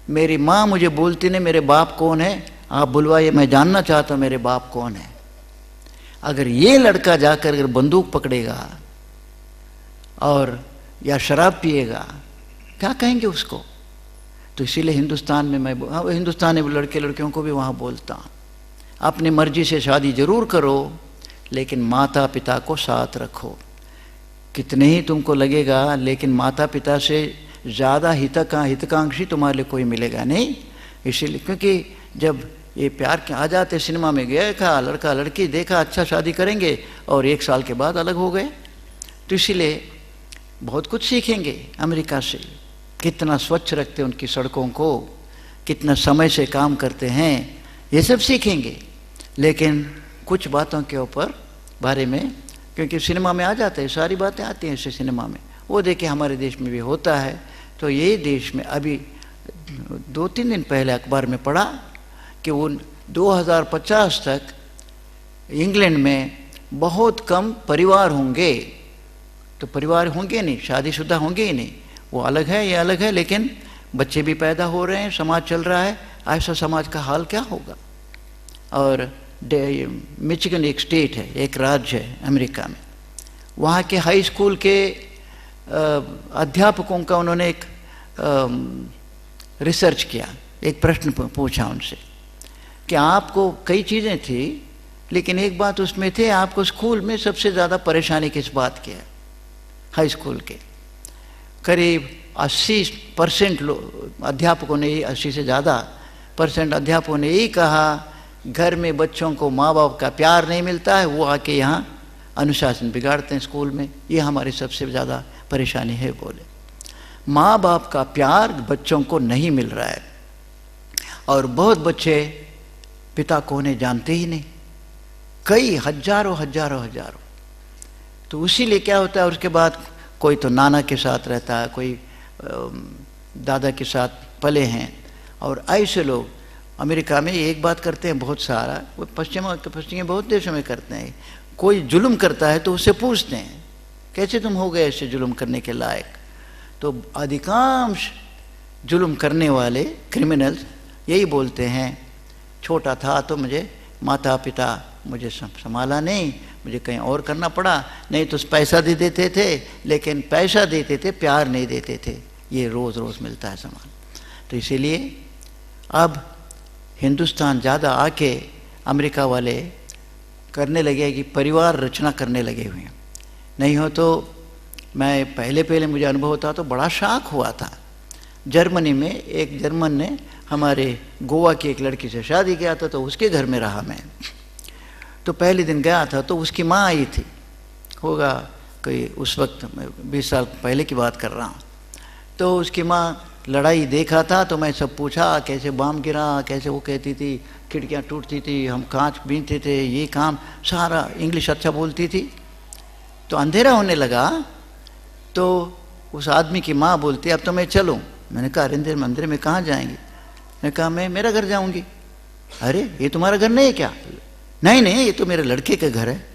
मेरी माँ मुझे बोलती नहीं मेरे बाप कौन है, आप बुलवाइए, मैं जानना चाहता हूँ मेरे बाप कौन है। अगर ये लड़का जाकर अगर बंदूक पकड़ेगा और या शराब पिएगा, क्या कहेंगे उसको। तो इसीलिए हिंदुस्तान में मैं हिंदुस्तानी लड़के लड़कियों को भी वहाँ बोलता हूँ, अपनी मर्जी से शादी जरूर करो, लेकिन माता पिता को साथ रखो। कितने ही तुमको लगेगा, लेकिन माता पिता से ज़्यादा हितकांक्षी तुम्हारे लिए कोई मिलेगा नहीं। इसीलिए क्योंकि जब ये प्यार के आ जाते, सिनेमा में गए था लड़का लड़की, देखा अच्छा शादी करेंगे और 1 साल के बाद अलग हो गए। तो इसीलिए बहुत कुछ सीखेंगे अमेरिका से, कितना स्वच्छ रखते उनकी सड़कों को, कितना समय से काम करते हैं, ये सब सीखेंगे। लेकिन कुछ बातों के ऊपर बारे में, क्योंकि सिनेमा में आ जाते हैं, सारी बातें आती हैं ऐसे सिनेमा में, वो देखे हमारे देश में भी होता है। तो ये देश में अभी 2-3 दिन पहले अखबार में पढ़ा कि वो 2050 तक इंग्लैंड में बहुत कम परिवार होंगे। तो परिवार होंगे नहीं, शादीशुदा होंगे ही नहीं, वो अलग है ये अलग है, लेकिन बच्चे भी पैदा हो रहे हैं, समाज चल रहा है। ऐसा समाज का हाल क्या होगा। और मिचिगन एक स्टेट है, एक राज्य है अमेरिका में, वहाँ के हाई स्कूल के अध्यापकों का उन्होंने एक रिसर्च किया, एक प्रश्न पूछा उनसे कि आपको कई चीज़ें थी, लेकिन एक बात उसमें थे, आपको स्कूल में सबसे ज़्यादा परेशानी किस बात की है? हाई स्कूल के करीब 80% अध्यापकों ने, 80 से ज़्यादा % अध्यापकों ने यही कहा, घर में बच्चों को माँ बाप का प्यार नहीं मिलता है, वो आके यहाँ अनुशासन बिगाड़ते हैं स्कूल में, ये हमारी सबसे ज़्यादा परेशानी है। बोले माँ बाप का प्यार बच्चों को नहीं मिल रहा है, और बहुत बच्चे पिता को उन्हें जानते ही नहीं, कई हजारों। तो इसीलिए क्या होता है, उसके बाद कोई तो नाना के साथ रहता है, कोई दादा के साथ पले हैं, और ऐसे लोग अमेरिका में एक बात करते हैं बहुत सारा, वो पश्चिमी बहुत देशों में करते हैं, कोई जुल्म करता है तो उससे पूछते हैं कैसे तुम हो गए ऐसे जुल्म करने के लायक। तो अधिकांश जुल्म करने वाले क्रिमिनल्स यही बोलते हैं, छोटा था तो मुझे माता पिता मुझे संभाला नहीं, मुझे कहीं और करना पड़ा, नहीं तो पैसा दे देते थे, लेकिन पैसा देते थे, प्यार नहीं देते थे, ये रोज़ रोज़ मिलता है सामान। तो इसीलिए अब हिंदुस्तान ज़्यादा आके अमेरिका वाले करने लगे कि परिवार रचना करने लगे हुए हैं। नहीं हो तो मैं पहले मुझे अनुभव होता तो बड़ा शॉक हुआ था। जर्मनी में एक जर्मन ने हमारे गोवा की एक लड़की से शादी किया था, तो उसके घर में रहा मैं। तो पहले दिन गया था तो उसकी माँ आई थी, होगा कोई उस वक्त 20 साल पहले की बात कर रहा हूँ। तो उसकी माँ लड़ाई देखा था, तो मैं सब पूछा कैसे बम गिरा, कैसे वो कहती थी खिड़कियाँ टूटती थी, हम कांच बीनते थे, ये काम सारा, इंग्लिश अच्छा बोलती थी। तो अंधेरा होने लगा तो उस आदमी की माँ बोलती अब तो मैं चलूँ। मैंने कहा अरे मंदिर में कहाँ जाएंगी? मैंने कहा मैं मेरा घर जाऊँगी। अरे ये तुम्हारा घर नहीं है क्या? नहीं ये तो मेरे लड़के का घर है।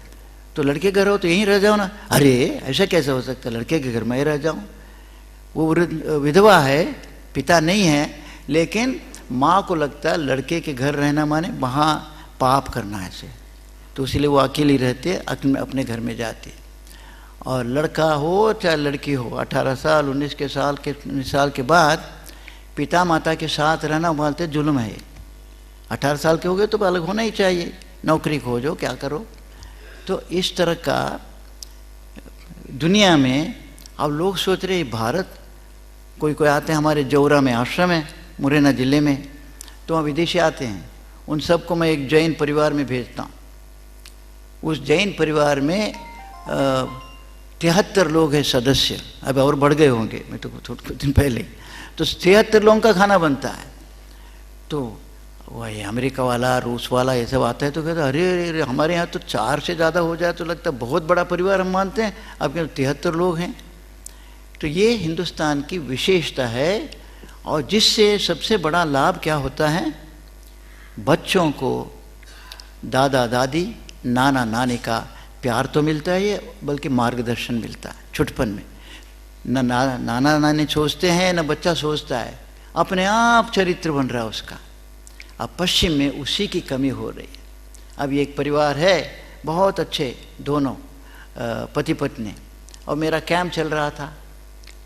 तो लड़के घर हो तो यहीं रह जाओ ना। अरे ऐसा कैसे हो सकता है, लड़के के घर में रह जाऊँ? वो विधवा है, पिता नहीं है, लेकिन माँ को लगता है लड़के के घर रहना माने वहाँ पाप करना है ऐसे, तो इसलिए वो अकेली रहती है, अपने घर में जाती है। और लड़का हो चाहे लड़की हो, 18 साल 19 साल के बाद पिता माता के साथ रहना बोलते जुल्म है। 18 साल के हो गए तो अलग होना ही चाहिए, नौकरी खोजो, क्या करो। तो इस तरह का दुनिया में अब लोग सोच रहे भारत, कोई आते हैं हमारे जौरा में आश्रम है मुरैना ज़िले में, तो वहाँ विदेशी आते हैं, उन सबको मैं एक जैन परिवार में भेजता हूँ। उस जैन परिवार में 73 लोग हैं सदस्य, अब और बढ़ गए होंगे, मैं तो कुछ दिन पहले। तो 73 लोगों का खाना बनता है। तो वही अमेरिका वाला, रूस वाला ये सब आता है तो कहता है अरे हमारे यहाँ तो 4 से ज़्यादा हो जाए तो लगता है बहुत बड़ा परिवार हम मानते हैं, अब 73 लोग हैं। तो ये हिंदुस्तान की विशेषता है, और जिससे सबसे बड़ा लाभ क्या होता है, बच्चों को दादा दादी नाना नानी का प्यार तो मिलता है, बल्कि मार्गदर्शन मिलता है छुटपन में। न नाना नानी सोचते हैं न बच्चा सोचता है, अपने आप चरित्र बन रहा है उसका। अब पश्चिम में उसी की कमी हो रही है। अब ये एक परिवार है, बहुत अच्छे दोनों पति पत्नी, और मेरा कैंप चल रहा था,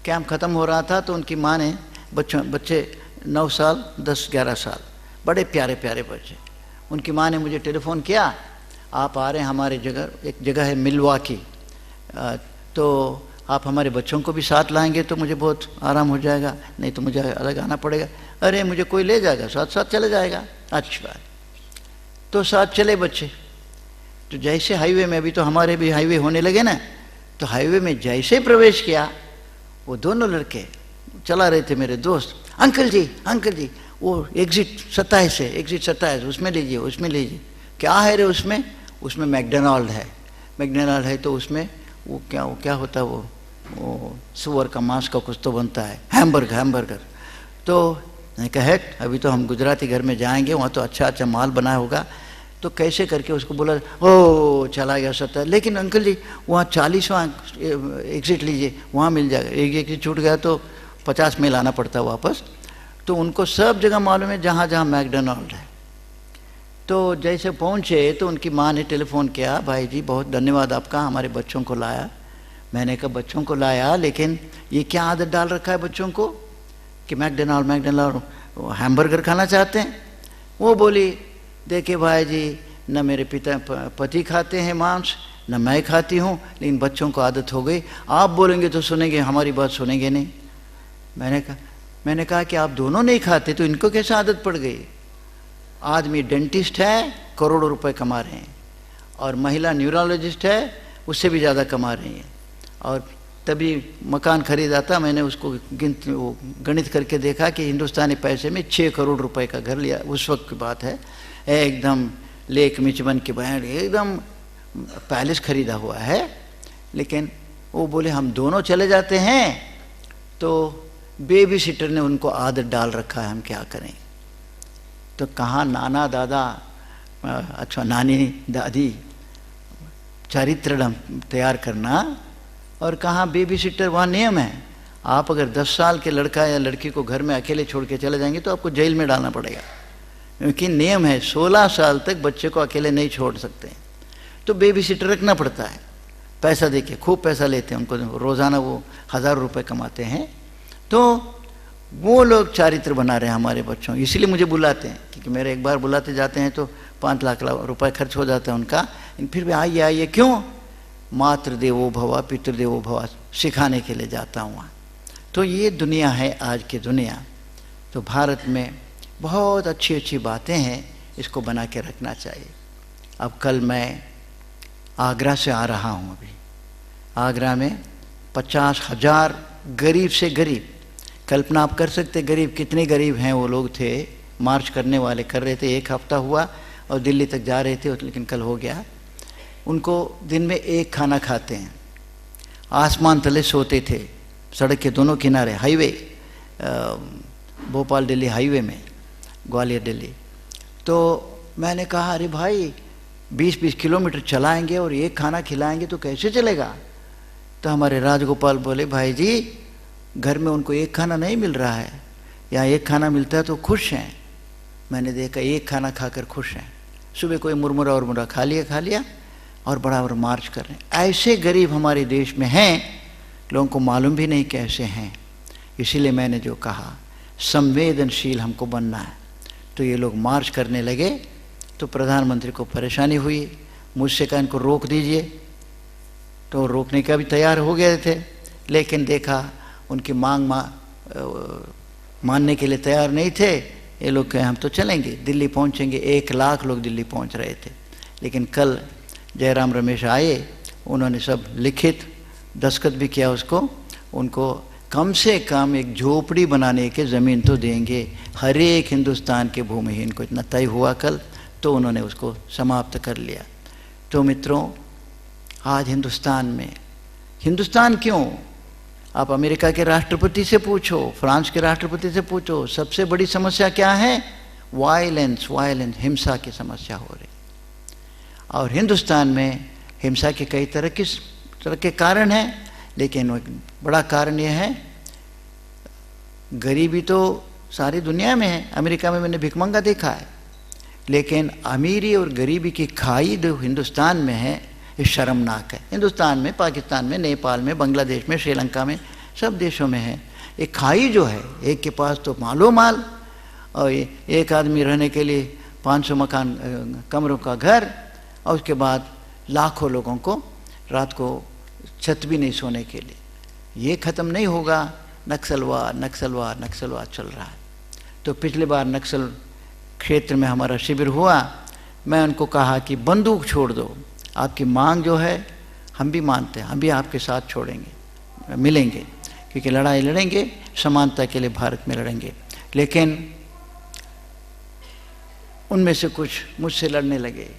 कैंप ख़त्म हो रहा था, तो उनकी माँ ने बच्चे 9 साल 10-11 साल, बड़े प्यारे प्यारे बच्चे, उनकी माँ ने मुझे टेलीफ़ोन किया, आप आ रहे हैं हमारे जगह, एक जगह है मिल्वाकी, तो आप हमारे बच्चों को भी साथ लाएंगे तो मुझे बहुत आराम हो जाएगा, नहीं तो मुझे अलग आना पड़ेगा। अरे मुझे कोई ले जाएगा, साथ चले जाएगा, अच्छी बात। तो साथ चले बच्चे। तो जैसे हाईवे में, अभी तो हमारे भी हाईवे होने लगे ना, तो हाईवे में जैसे प्रवेश किया, वो दोनों लड़के चला रहे थे मेरे दोस्त, अंकल जी वो एग्ज़िट 27 उसमें लीजिए। क्या है रे उसमें मैकडोनाल्ड है, तो उसमें वो क्या होता है, वो सुअर का मांस का कुछ तो बनता है, हैमबर्गर। तो मैंने कहा है अभी तो हम गुजराती घर में जाएंगे, वहाँ तो अच्छा माल बना होगा। तो कैसे करके उसको बोला, ओ चला गया 70, लेकिन अंकल जी वहाँ 40वां एग्ज़िट लीजिए, वहाँ मिल जाएगा। एक एग्ज़िट छूट गया तो 50 मील आना पड़ता वापस। तो उनको सब जगह मालूम है जहाँ जहाँ मैकडोनाल्ड है। तो जैसे पहुँचे तो उनकी माँ ने टेलीफ़ोन किया, भाई जी बहुत धन्यवाद आपका, हमारे बच्चों को लाया। मैंने कहा बच्चों को लाया, लेकिन ये क्या आदत डाल रखा है बच्चों को कि मैकडॉनल्ड हैमबर्गर खाना चाहते हैं। वो बोली देखे भाई जी, न मेरे पति खाते हैं मांस, न मैं खाती हूँ, लेकिन बच्चों को आदत हो गई, आप बोलेंगे तो सुनेंगे, हमारी बात सुनेंगे नहीं। मैंने कहा कि आप दोनों नहीं खाते तो इनको कैसे आदत पड़ गई। आदमी डेंटिस्ट है, करोड़ों रुपए कमा रहे हैं, और महिला न्यूरोलॉजिस्ट है, उससे भी ज़्यादा कमा रही हैं। और तभी मकान खरीदा था, मैंने उसको गणित करके देखा कि हिंदुस्तानी पैसे में 6 करोड़ रुपए का घर लिया, उस वक्त की बात है, एकदम लेक मिचमन के बहन, एकदम पैलेस खरीदा हुआ है। लेकिन वो बोले हम दोनों चले जाते हैं, तो बेबी सिटर ने उनको आदत डाल रखा है, हम क्या करें। तो कहाँ नाना दादा, अच्छा नानी दादी चरित्र तैयार करना, और कहाँ बेबी सिटर। वहाँ नियम है, आप अगर 10 साल के लड़का या लड़की को घर में अकेले छोड़ के चले जाएंगे तो आपको जेल में डालना पड़ेगा, क्योंकि नियम है 16 साल तक बच्चे को अकेले नहीं छोड़ सकते। तो बेबी सिटर रखना पड़ता है, पैसा देके, खूब पैसा लेते हैं उनको, रोज़ाना वो 1000 रुपये कमाते हैं। तो वो लोग चारित्र बना रहे हैं हमारे बच्चों, इसलिए मुझे बुलाते हैं, क्योंकि मेरे एक बार बुलाते जाते हैं तो 5 लाख रुपए खर्च हो जाता है उनका, फिर भी आइए आइए, क्यों, मातृ देवो भवा पितृ देवो भवा सिखाने के लिए जाता हूँ वहाँ। तो ये दुनिया है आज की दुनिया। तो भारत में बहुत अच्छी अच्छी बातें हैं, इसको बना के रखना चाहिए। अब कल मैं आगरा से आ रहा हूँ, अभी आगरा में 50,000 गरीब से गरीब, कल्पना आप कर सकते गरीब कितने गरीब हैं वो लोग थे, मार्च करने वाले कर रहे थे, 1 हफ्ता हुआ और दिल्ली तक जा रहे थे, लेकिन कल हो गया। उनको दिन में 1 खाना खाते हैं, आसमान तले सोते थे, सड़क के दोनों किनारे, हाईवे, भोपाल दिल्ली हाईवे में, ग्वालियर दिल्ली। तो मैंने कहा अरे भाई 20-20 किलोमीटर चलाएंगे और 1 खाना खिलाएंगे तो कैसे चलेगा। तो हमारे राजगोपाल बोले भाई जी घर में उनको 1 खाना नहीं मिल रहा है, यहाँ 1 खाना मिलता है तो खुश हैं। मैंने देखा 1 खाना खाकर खुश हैं, सुबह कोई मुरमुरा और मुरा खा लिया और बराबर मार्च कर रहे हैं। ऐसे गरीब हमारे देश में हैं, लोगों को मालूम भी नहीं कैसे हैं। इसीलिए मैंने जो कहा संवेदनशील हमको बनना है। तो ये लोग मार्च करने लगे, तो प्रधानमंत्री को परेशानी हुई, मुझसे कहा इनको रोक दीजिए, तो रोकने का भी तैयार हो गए थे, लेकिन देखा उनकी मांग मानने के लिए तैयार नहीं थे। ये लोग कहे हम तो चलेंगे, दिल्ली पहुंचेंगे, 1 लाख लोग दिल्ली पहुंच रहे थे। लेकिन कल जयराम रमेश आए, उन्होंने सब लिखित दस्तखत भी किया उसको, उनको कम से कम एक झोपड़ी बनाने के ज़मीन तो देंगे हर एक हिंदुस्तान के भूमिहीन को, इतना तय हुआ कल, तो उन्होंने उसको समाप्त कर लिया। तो मित्रों आज हिंदुस्तान क्यों, आप अमेरिका के राष्ट्रपति से पूछो, फ्रांस के राष्ट्रपति से पूछो, सबसे बड़ी समस्या क्या है, वायलेंस, हिंसा की समस्या हो रही। और हिंदुस्तान में हिंसा के कई तरह के कारण हैं, लेकिन एक बड़ा कारण यह है गरीबी तो सारी दुनिया में है। अमेरिका में मैंने भिखमंगा देखा है, लेकिन अमीरी और गरीबी की खाई जो हिंदुस्तान में है ये शर्मनाक है। हिंदुस्तान में, पाकिस्तान में, नेपाल में, बांग्लादेश में, श्रीलंका में, सब देशों में है। ये खाई जो है, एक के पास तो मालो माल, और एक आदमी रहने के लिए 500 मकान कमरों का घर, और उसके बाद लाखों लोगों को रात को छत भी नहीं सोने के लिए। ये ख़त्म नहीं होगा। नक्सलवाद चल रहा है। तो पिछली बार नक्सल क्षेत्र में हमारा शिविर हुआ, मैं उनको कहा कि बंदूक छोड़ दो, आपकी मांग जो है हम भी मानते हैं, हम भी आपके साथ छोड़ेंगे, मिलेंगे, क्योंकि लड़ाई लड़ेंगे समानता के लिए, भारत में लड़ेंगे। लेकिन उनमें से कुछ मुझसे लड़ने लगे,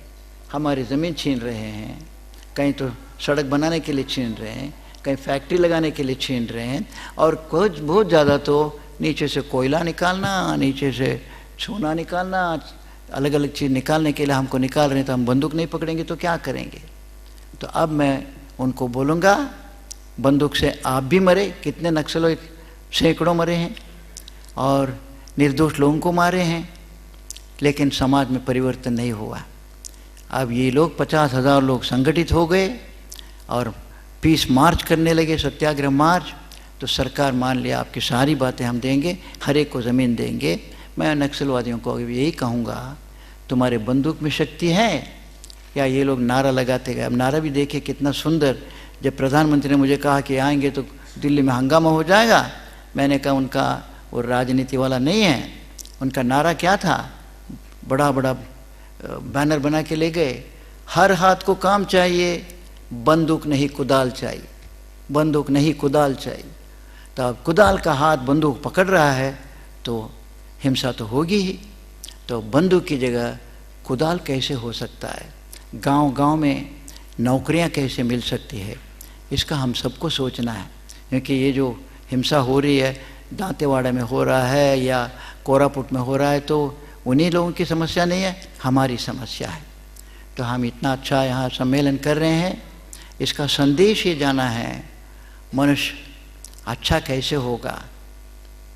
हमारी ज़मीन छीन रहे हैं, कहीं तो सड़क बनाने के लिए छीन रहे हैं, कहीं फैक्ट्री लगाने के लिए छीन रहे हैं, और कुछ बहुत ज़्यादा तो नीचे से कोयला निकालना, नीचे से सोना निकालना, अलग अलग चीज़ निकालने के लिए हमको निकाल रहे हैं। तो हम बंदूक नहीं पकड़ेंगे तो क्या करेंगे। तो अब मैं उनको बोलूँगा बंदूक से आप भी मरे, कितने नक्सलों सैकड़ों मरे हैं और निर्दोष लोगों को मारे हैं, लेकिन समाज में परिवर्तन नहीं हुआ। अब ये लोग 50,000 लोग संगठित हो गए और पीस मार्च करने लगे, सत्याग्रह मार्च, तो सरकार मान लिया आपकी सारी बातें हम देंगे, हर एक को ज़मीन देंगे। मैं नक्सलवादियों को अभी यही कहूँगा, तुम्हारे बंदूक में शक्ति है या ये लोग नारा लगाते गए। अब नारा भी देखिए कितना सुंदर। जब प्रधानमंत्री ने मुझे कहा कि आएंगे तो दिल्ली में हंगामा हो जाएगा, मैंने कहा उनका वो राजनीति वाला नहीं है। उनका नारा क्या था, बड़ा बड़ा बैनर बना के ले गए, हर हाथ को काम चाहिए, बंदूक नहीं कुदाल चाहिए, बंदूक नहीं कुदाल चाहिए। तो अब कुदाल का हाथ बंदूक पकड़ रहा है तो हिंसा तो होगी ही। तो बंदूक की जगह कुदाल कैसे हो सकता है, गांव-गांव में नौकरियां कैसे मिल सकती है, इसका हम सबको सोचना है। क्योंकि ये जो हिंसा हो रही है, दांतेवाड़ा में हो रहा है या कोरापुट में हो रहा है, तो उन्हीं लोगों की समस्या नहीं है, हमारी समस्या है। तो हम इतना अच्छा यहाँ सम्मेलन कर रहे हैं, इसका संदेश ये जाना है, मनुष्य अच्छा कैसे होगा,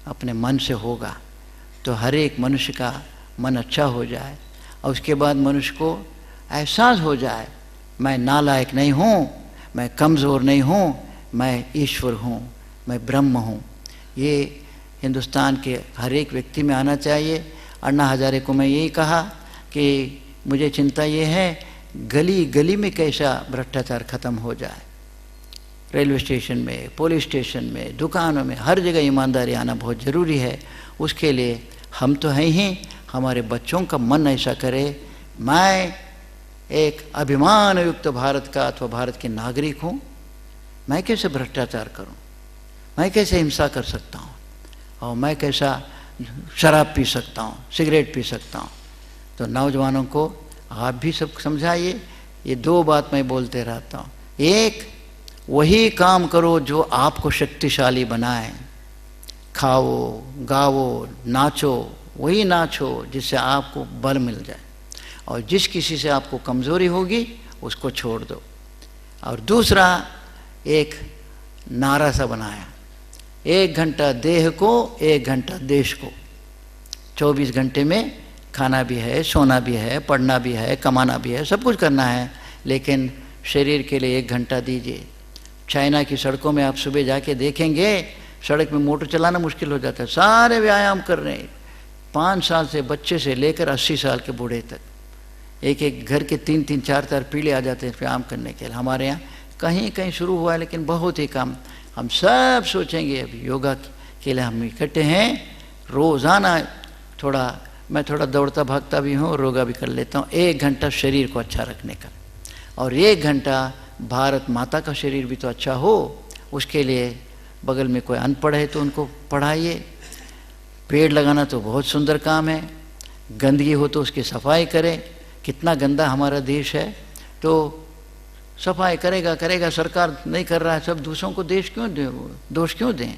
अपने मन से होगा। तो हर एक मनुष्य का मन अच्छा हो जाए और उसके बाद मनुष्य को एहसास हो जाए, मैं नालायक नहीं हूँ, मैं कमज़ोर नहीं हूँ, मैं ईश्वर हूँ, मैं ब्रह्म हूँ। ये हिंदुस्तान के हर एक व्यक्ति में आना चाहिए। अन्ना हजारे को मैं यही कहा कि मुझे चिंता ये है, गली गली में कैसा भ्रष्टाचार ख़त्म हो जाए, रेलवे स्टेशन में, पुलिस स्टेशन में, दुकानों में, हर जगह ईमानदारी आना बहुत ज़रूरी है। उसके लिए हम तो हैं ही, हमारे बच्चों का मन ऐसा करे, मैं एक अभिमान युक्त भारत का अथवा भारत के नागरिक हूँ, मैं कैसे भ्रष्टाचार करूँ, मैं कैसे हिंसा कर सकता हूँ, और मैं कैसा शराब पी सकता हूँ, सिगरेट पी सकता हूँ। तो नौजवानों को आप भी सब समझाइए। ये दो बात मैं बोलते रहता हूँ, एक वही काम करो जो आपको शक्तिशाली बनाए, खाओ गाओ नाचो, वही नाचो जिससे आपको बल मिल जाए, और जिस किसी से आपको कमज़ोरी होगी उसको छोड़ दो। और दूसरा एक नारा सा बनाया, 1 घंटा देह को 1 घंटा देश को। 24 घंटे में खाना भी है, सोना भी है, पढ़ना भी है, कमाना भी है, सब कुछ करना है, लेकिन शरीर के लिए 1 घंटा दीजिए। चाइना की सड़कों में आप सुबह जाके देखेंगे, सड़क में मोटर चलाना मुश्किल हो जाता है, सारे व्यायाम कर रहे हैं, 5 साल से बच्चे से लेकर 80 साल के बूढ़े तक। एक एक घर के 3-3, 4-4 पीढ़े आ जाते हैं व्यायाम करने के लिए। हमारे यहाँ कहीं कहीं शुरू हुआ है, लेकिन बहुत ही कम। हम सब सोचेंगे अभी योगा के लिए हम इकट्ठे हैं, रोज़ाना मैं थोड़ा दौड़ता भागता भी हूँ, योगा भी कर लेता हूँ, 1 घंटा शरीर को अच्छा रखने का, और 1 घंटा भारत माता का शरीर भी तो अच्छा हो। उसके लिए बगल में कोई अनपढ़ है तो उनको पढ़ाइए। पेड़ लगाना तो बहुत सुंदर काम है, गंदगी हो तो उसकी सफाई करें। कितना गंदा हमारा देश है, तो सफाई करेगा। सरकार नहीं कर रहा है, सब दूसरों को दोष क्यों दें।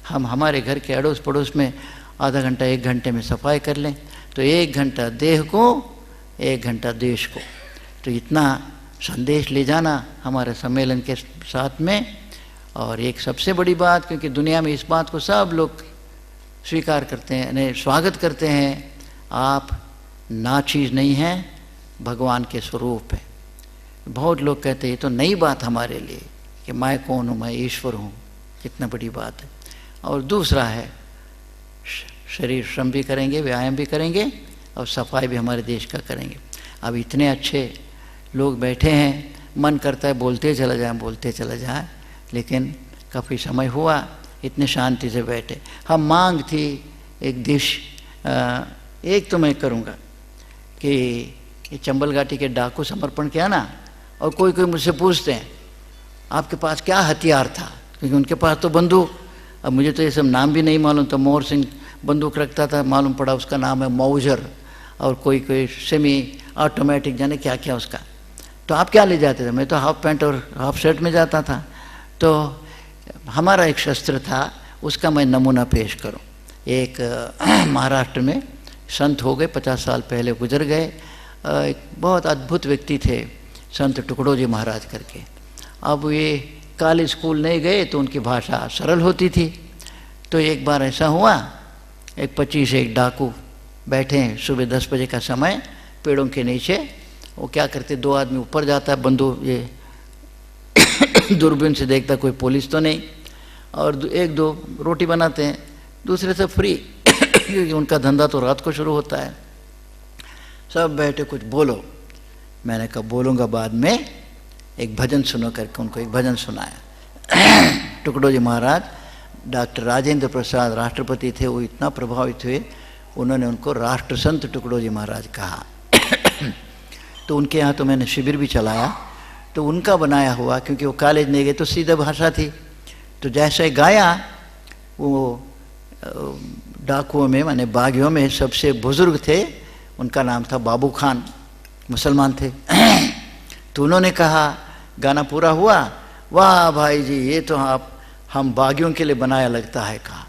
हम हमारे घर के अड़ोस पड़ोस में आधा घंटा 1 घंटे में सफाई कर लें, तो 1 घंटा देह को 1 घंटा देश को। तो इतना संदेश ले जाना हमारे सम्मेलन के साथ में। और एक सबसे बड़ी बात, क्योंकि दुनिया में इस बात को सब लोग स्वीकार करते हैं, यानी स्वागत करते हैं, आप नाचीज़ नहीं हैं, भगवान के स्वरूप है। बहुत लोग कहते हैं ये तो नई बात हमारे लिए कि मैं कौन हूँ, मैं ईश्वर हूँ, कितना बड़ी बात है। और दूसरा है शरीर श्रम भी करेंगे, व्यायाम भी करेंगे, और सफाई भी हमारे देश का करेंगे। अब इतने अच्छे लोग बैठे हैं, मन करता है बोलते चला जाए, लेकिन काफ़ी समय हुआ इतने शांति से बैठे। हम मांग थी एक डिश, एक तो मैं करूँगा कि ये चंबल घाटी के डाकू समर्पण किया ना, और कोई मुझसे पूछते हैं आपके पास क्या हथियार था, क्योंकि उनके पास तो बंदूक, अब मुझे तो ये सब नाम भी नहीं मालूम। तो मोहर सिंह बंदूक रखता था, मालूम पड़ा उसका नाम है मौजर, और कोई सेमी ऑटोमेटिक जाने क्या क्या उसका। तो आप क्या ले जाते थे? मैं तो हाफ पैंट और हाफ शर्ट में जाता था। तो हमारा एक शस्त्र था, उसका मैं नमूना पेश करूं। एक महाराष्ट्र में संत हो गए, 50 साल पहले गुजर गए, एक बहुत अद्भुत व्यक्ति थे, संत टुकड़ोजी महाराज करके। अब ये कॉलेज स्कूल नहीं गए तो उनकी भाषा सरल होती थी। तो एक बार ऐसा हुआ, एक 25 एक डाकू बैठे हैं, सुबह 10 बजे का समय, पेड़ों के नीचे। वो क्या करते, 2 आदमी ऊपर जाता है, बंदूक ये दूरबीन से देखता कोई पुलिस तो नहीं, और एक दो रोटी बनाते हैं, दूसरे से फ्री क्योंकि उनका धंधा तो रात को शुरू होता है। सब बैठे कुछ बोलो, मैंने कहा बोलूँगा बाद में, एक भजन सुनो करके उनको एक भजन सुनाया। टुकड़ो जी महाराज, डॉक्टर राजेंद्र प्रसाद राष्ट्रपति थे, वो इतना प्रभावित हुए, उन्होंने उनको राष्ट्र संत टुकड़ो जी महाराज कहा। तो उनके यहाँ तो मैंने शिविर भी चलाया, तो उनका बनाया हुआ, क्योंकि वो कॉलेज नहीं गए तो सीधा भाषा थी, तो जैसे गाया वो डाकुओं में माने बागियों में सबसे बुजुर्ग थे, उनका नाम था बाबू खान, मुसलमान थे। तो उन्होंने कहा, गाना पूरा हुआ, वाह भाई जी ये तो आप हम बागियों के लिए बनाया लगता है, कहा।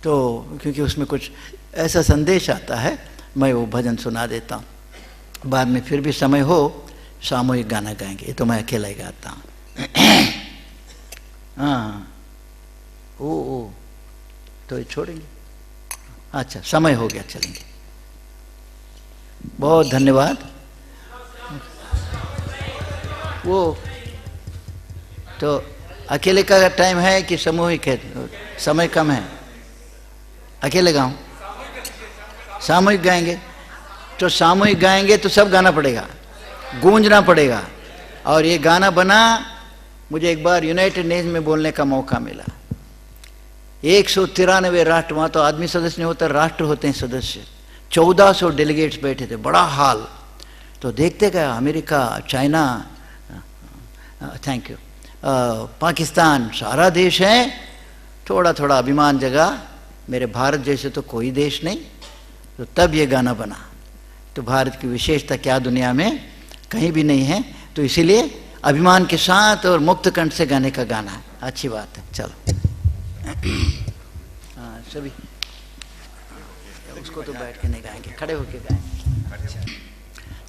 तो क्योंकि उसमें कुछ ऐसा संदेश आता है, मैं वो भजन सुना देता हूँ, बाद में फिर भी समय हो सामूहिक गाना गाएंगे, ये तो मैं अकेला ही गाता हूँ। हाँ ओ तो ये छोड़ेंगे, अच्छा समय हो गया, चलेंगे। बहुत धन्यवाद। वो तो अकेले का टाइम है कि सामूहिक है? समय कम है, अकेले गाऊं? सामूहिक गाएंगे तो सामूहिक गाएंगे तो सब गाना पड़ेगा, गूंजना पड़ेगा। और ये गाना बना, मुझे एक बार यूनाइटेड नेशन में बोलने का मौका मिला। 193 राष्ट्र, वहाँ तो आदमी सदस्य नहीं होता, राष्ट्र होते हैं सदस्य। 1400 डेलीगेट्स बैठे थे, बड़ा हाल। तो देखते गए America, China, thank you, Pakistan, सारा देश है। थोड़ा थोड़ा अभिमान जगा, मेरे भारत जैसे तो कोई देश नहीं। तो तब ये गाना बना। तो भारत की विशेषता क्या दुनिया में कहीं भी नहीं है, तो इसीलिए अभिमान के साथ और मुक्त कंठ से गाने का गाना है। अच्छी बात है, चलो। हाँ सभी, उसको तो बैठ के नहीं गाएंगे, खड़े होके गाएंगे।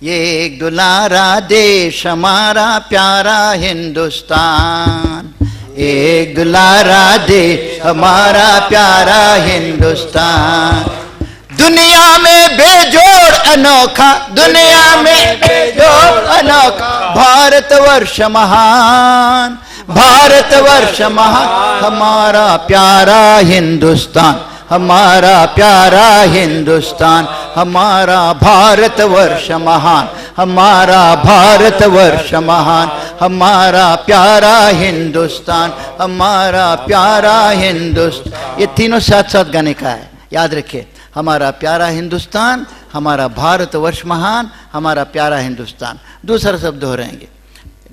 ये एक दुलारा देश हमारा प्यारा हिंदुस्तान, एक दुलारा देश हमारा प्यारा हिंदुस्तान। दुनिया में बेजोड़ अनोखा, दुनिया में बेजोड़ अनोखा, भारतवर्ष महान, भारतवर्ष महान, हमारा प्यारा हिंदुस्तान, हमारा प्यारा हिंदुस्तान, हमारा भारतवर्ष महान, हमारा भारतवर्ष महान, हमारा प्यारा हिंदुस्तान, हमारा प्यारा हिंदुस्तान। ये तीनों साथ साथ गाने का है, याद रखिए। हमारा प्यारा हिंदुस्तान, हमारा भारतवर्ष महान, हमारा प्यारा हिंदुस्तान। दूसरा शब्द दोहराएंगे,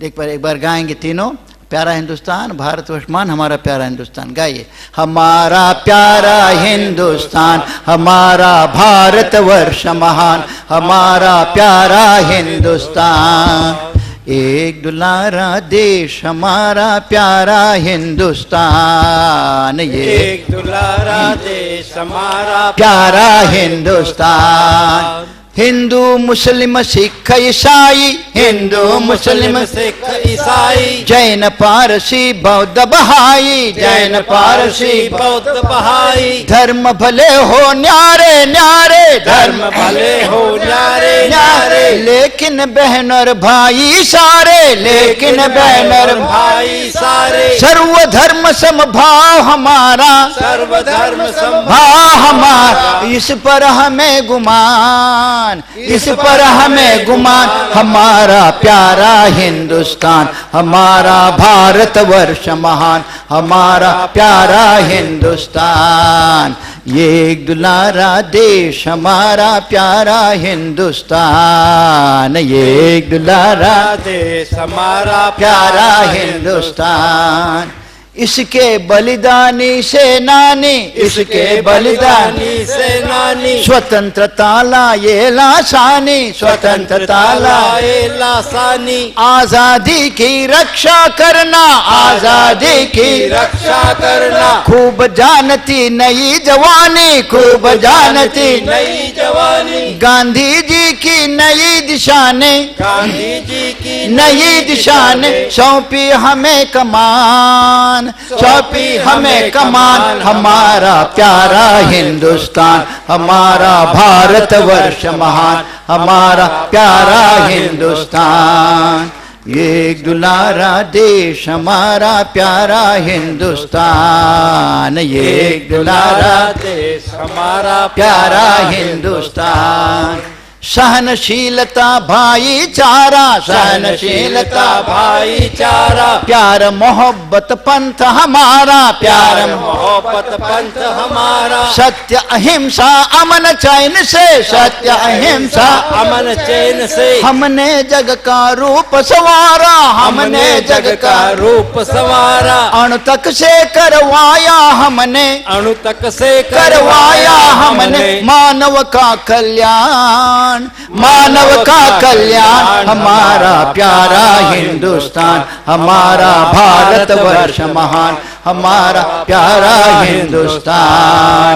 एक बार गाएंगे तीनों। प्यारा हिंदुस्तान, भारतवर्ष महान, हमारा प्यारा हिंदुस्तान। गाइए, हमारा प्यारा हिंदुस्तान, हमारा भारतवर्ष महान, हमारा प्यारा हिंदुस्तान। एक दुलारा देश हमारा प्यारा हिंदुस्तान, एक दुलारा देश हमारा प्यारा हिंदुस्तान। हिंदू मुस्लिम सिख ईसाई, हिंदू मुस्लिम सिख ईसाई, जैन पारसी बौद्ध बहाई, जैन पारसी बौद्ध बहाई। धर्म भले हो न्यारे न्यारे, धर्म भले हो न्यारे न्यारे, लेकिन बहन और भाई सारे, लेकिन बहन और भाई सारे। सर्वधर्म समभाव हमारा, सर्वधर्म भाव हमारा, इस पर हमें गुमान, इस पर हमें गुमान। हमारा प्यारा हिंदुस्तान, हमारा भारतवर्ष महान, हमारा प्यारा हिंदुस्तान। ये एक दुलारा देश हमारा प्यारा हिंदुस्तान, ये एक दुलारा देश हमारा प्यारा हिंदुस्तान। इसके बलिदानी सेनानी, इसके बलिदानी सेनानी, स्वतंत्रता लाए लासानी, स्वतंत्रता लाए लासानी। आजादी की रक्षा करना, आजादी की रक्षा करना, खूब जानती नई जवानी, खूब जानती नई जवानी। गांधी जी की नई दिशा ने, गांधी जी की नई दिशा ने सौंपी हमें कमान, सौंपी हमें कमान। हमारा प्यारा हिंदुस्तान, हमारा भारतवर्ष महान, हमारा प्यारा हिंदुस्तान। ये एक दुलारा देश हमारा प्यारा हिंदुस्तान, ये एक दुलारा देश हमारा प्यारा हिंदुस्तान। सहनशीलता भाईचारा, सहनशीलता भाईचारा, प्यार मोहब्बत पंथ हमारा, प्यार मोहब्बत पंथ हमारा, सत्य अहिंसा अमन चैन से, सत्य अहिंसा अमन चैन से हमने जग का रूप संवारा, हमने जग का रूप संवारा, अणु तक से करवाया हमने, अणु तक से करवाया हमने मानव का कल्याण, मानव का कल्याण। हमारा प्यारा हिंदुस्तान, हमारा भारत वर्ष महान, हमारा प्यारा हिंदुस्तान।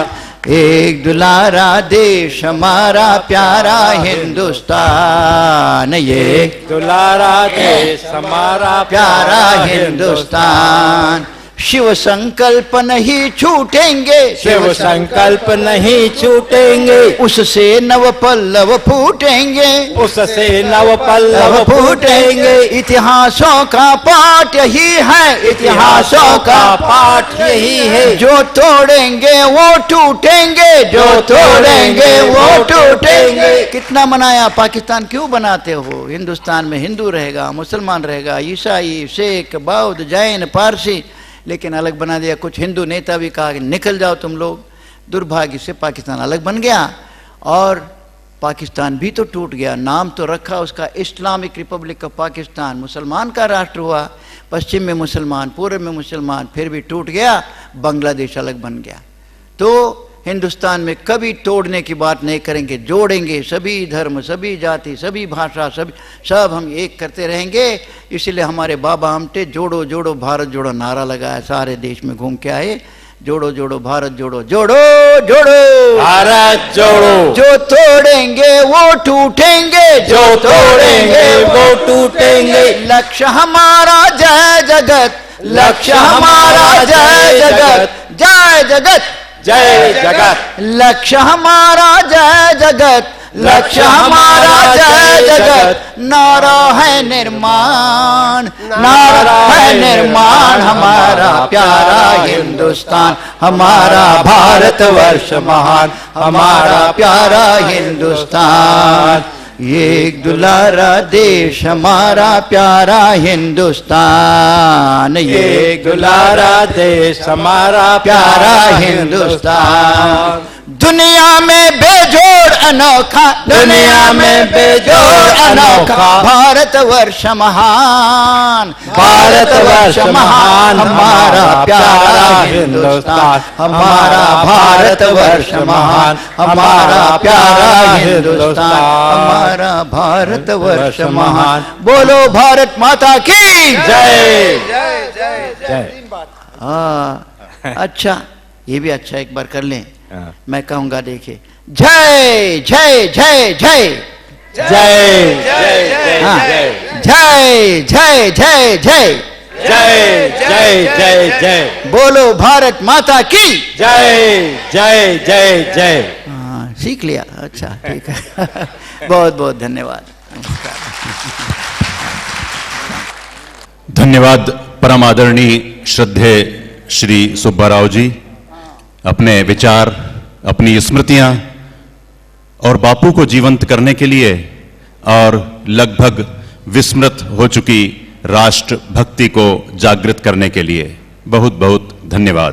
एक दुलारा देश हमारा प्यारा हिंदुस्तान, ये एक दुलारा देश हमारा प्यारा हिंदुस्तान। शिव संकल्प नहीं छूटेंगे, शिव संकल्प नहीं छूटेंगे, उससे नव पल्लव फूटेंगे, उससे नव पल्लव फूटेंगे। इतिहासों का पाठ यही है, इतिहासों का पाठ यही है, जो तोड़ेंगे वो टूटेंगे, जो तोड़ेंगे वो टूटेंगे। कितना मनाया, पाकिस्तान क्यों बनाते हो? हिंदुस्तान में हिंदू रहेगा, मुसलमान रहेगा, ईसाई, सिख, बौद्ध, जैन, पारसी, लेकिन अलग बना दिया। कुछ हिंदू नेता भी कहा कि निकल जाओ तुम लोग। दुर्भाग्य से पाकिस्तान अलग बन गया और पाकिस्तान भी तो टूट गया। नाम तो रखा उसका इस्लामिक रिपब्लिक ऑफ पाकिस्तान, मुसलमान का राष्ट्र हुआ, पश्चिम में मुसलमान, पूर्व में मुसलमान, फिर भी टूट गया। बांग्लादेश अलग बन गया। तो हिंदुस्तान में कभी तोड़ने की बात नहीं करेंगे, जोड़ेंगे। सभी धर्म, सभी जाति, सभी भाषा, सब हम एक करते रहेंगे। इसलिए हमारे बाबा हमटे जोड़ो जोड़ो भारत जोड़ो नारा लगाया, सारे देश में घूम के आए। जोड़ो जोड़ो भारत जोड़ो, जोड़ो जोड़ो भारत जोड़ो। जो तोड़ेंगे वो टूटेंगे, जो तोड़ेंगे वो टूटेंगे। लक्ष्य हमारा जय जगत, लक्ष्य हमारा जय जगत, जय जगत, जय जगत। लक्ष्य हमारा जय जगत, लक्ष्य हमारा जय जगत। नारा है निर्माण, नारा है निर्माण। हमारा प्यारा हिंदुस्तान, हमारा भारत वर्ष महान, हमारा प्यारा हिंदुस्तान। ये एक दुलारा देश हमारा प्यारा हिंदुस्तान, ये एक दुलारा देश हमारा प्यारा हिंदुस्तान। दुनिया में बेजोड़ अनोखा, दुनिया में बेजोड़ अनोखा भारत वर्ष महान, भारत वर्ष महान। हमारा प्यारा हिंदुस्तान, हमारा भारत वर्ष महान, हमारा प्यारा हिंदुस्तान, हमारा भारत वर्ष महान। बोलो भारत माता की जय। हाँ, अच्छा, ये भी अच्छा, एक बार कर लें। मैं कहूंगा, देखिए, जय जय जय जय जय जय जय हाँ, जय जय जय जय जय जय जय जय जय। बोलो भारत माता की जय जय जय जय। हाँ, सीख लिया। अच्छा, ठीक है। बहुत बहुत धन्यवाद। नमस्कार। धन्यवाद परम आदरणीय श्रद्धेय श्री सुब्बाराव जी। अपने विचार, अपनी स्मृतियां और बापू को जीवंत करने के लिए और लगभग विस्मृत हो चुकी राष्ट्र भक्ति को जागृत करने के लिए बहुत बहुत धन्यवाद।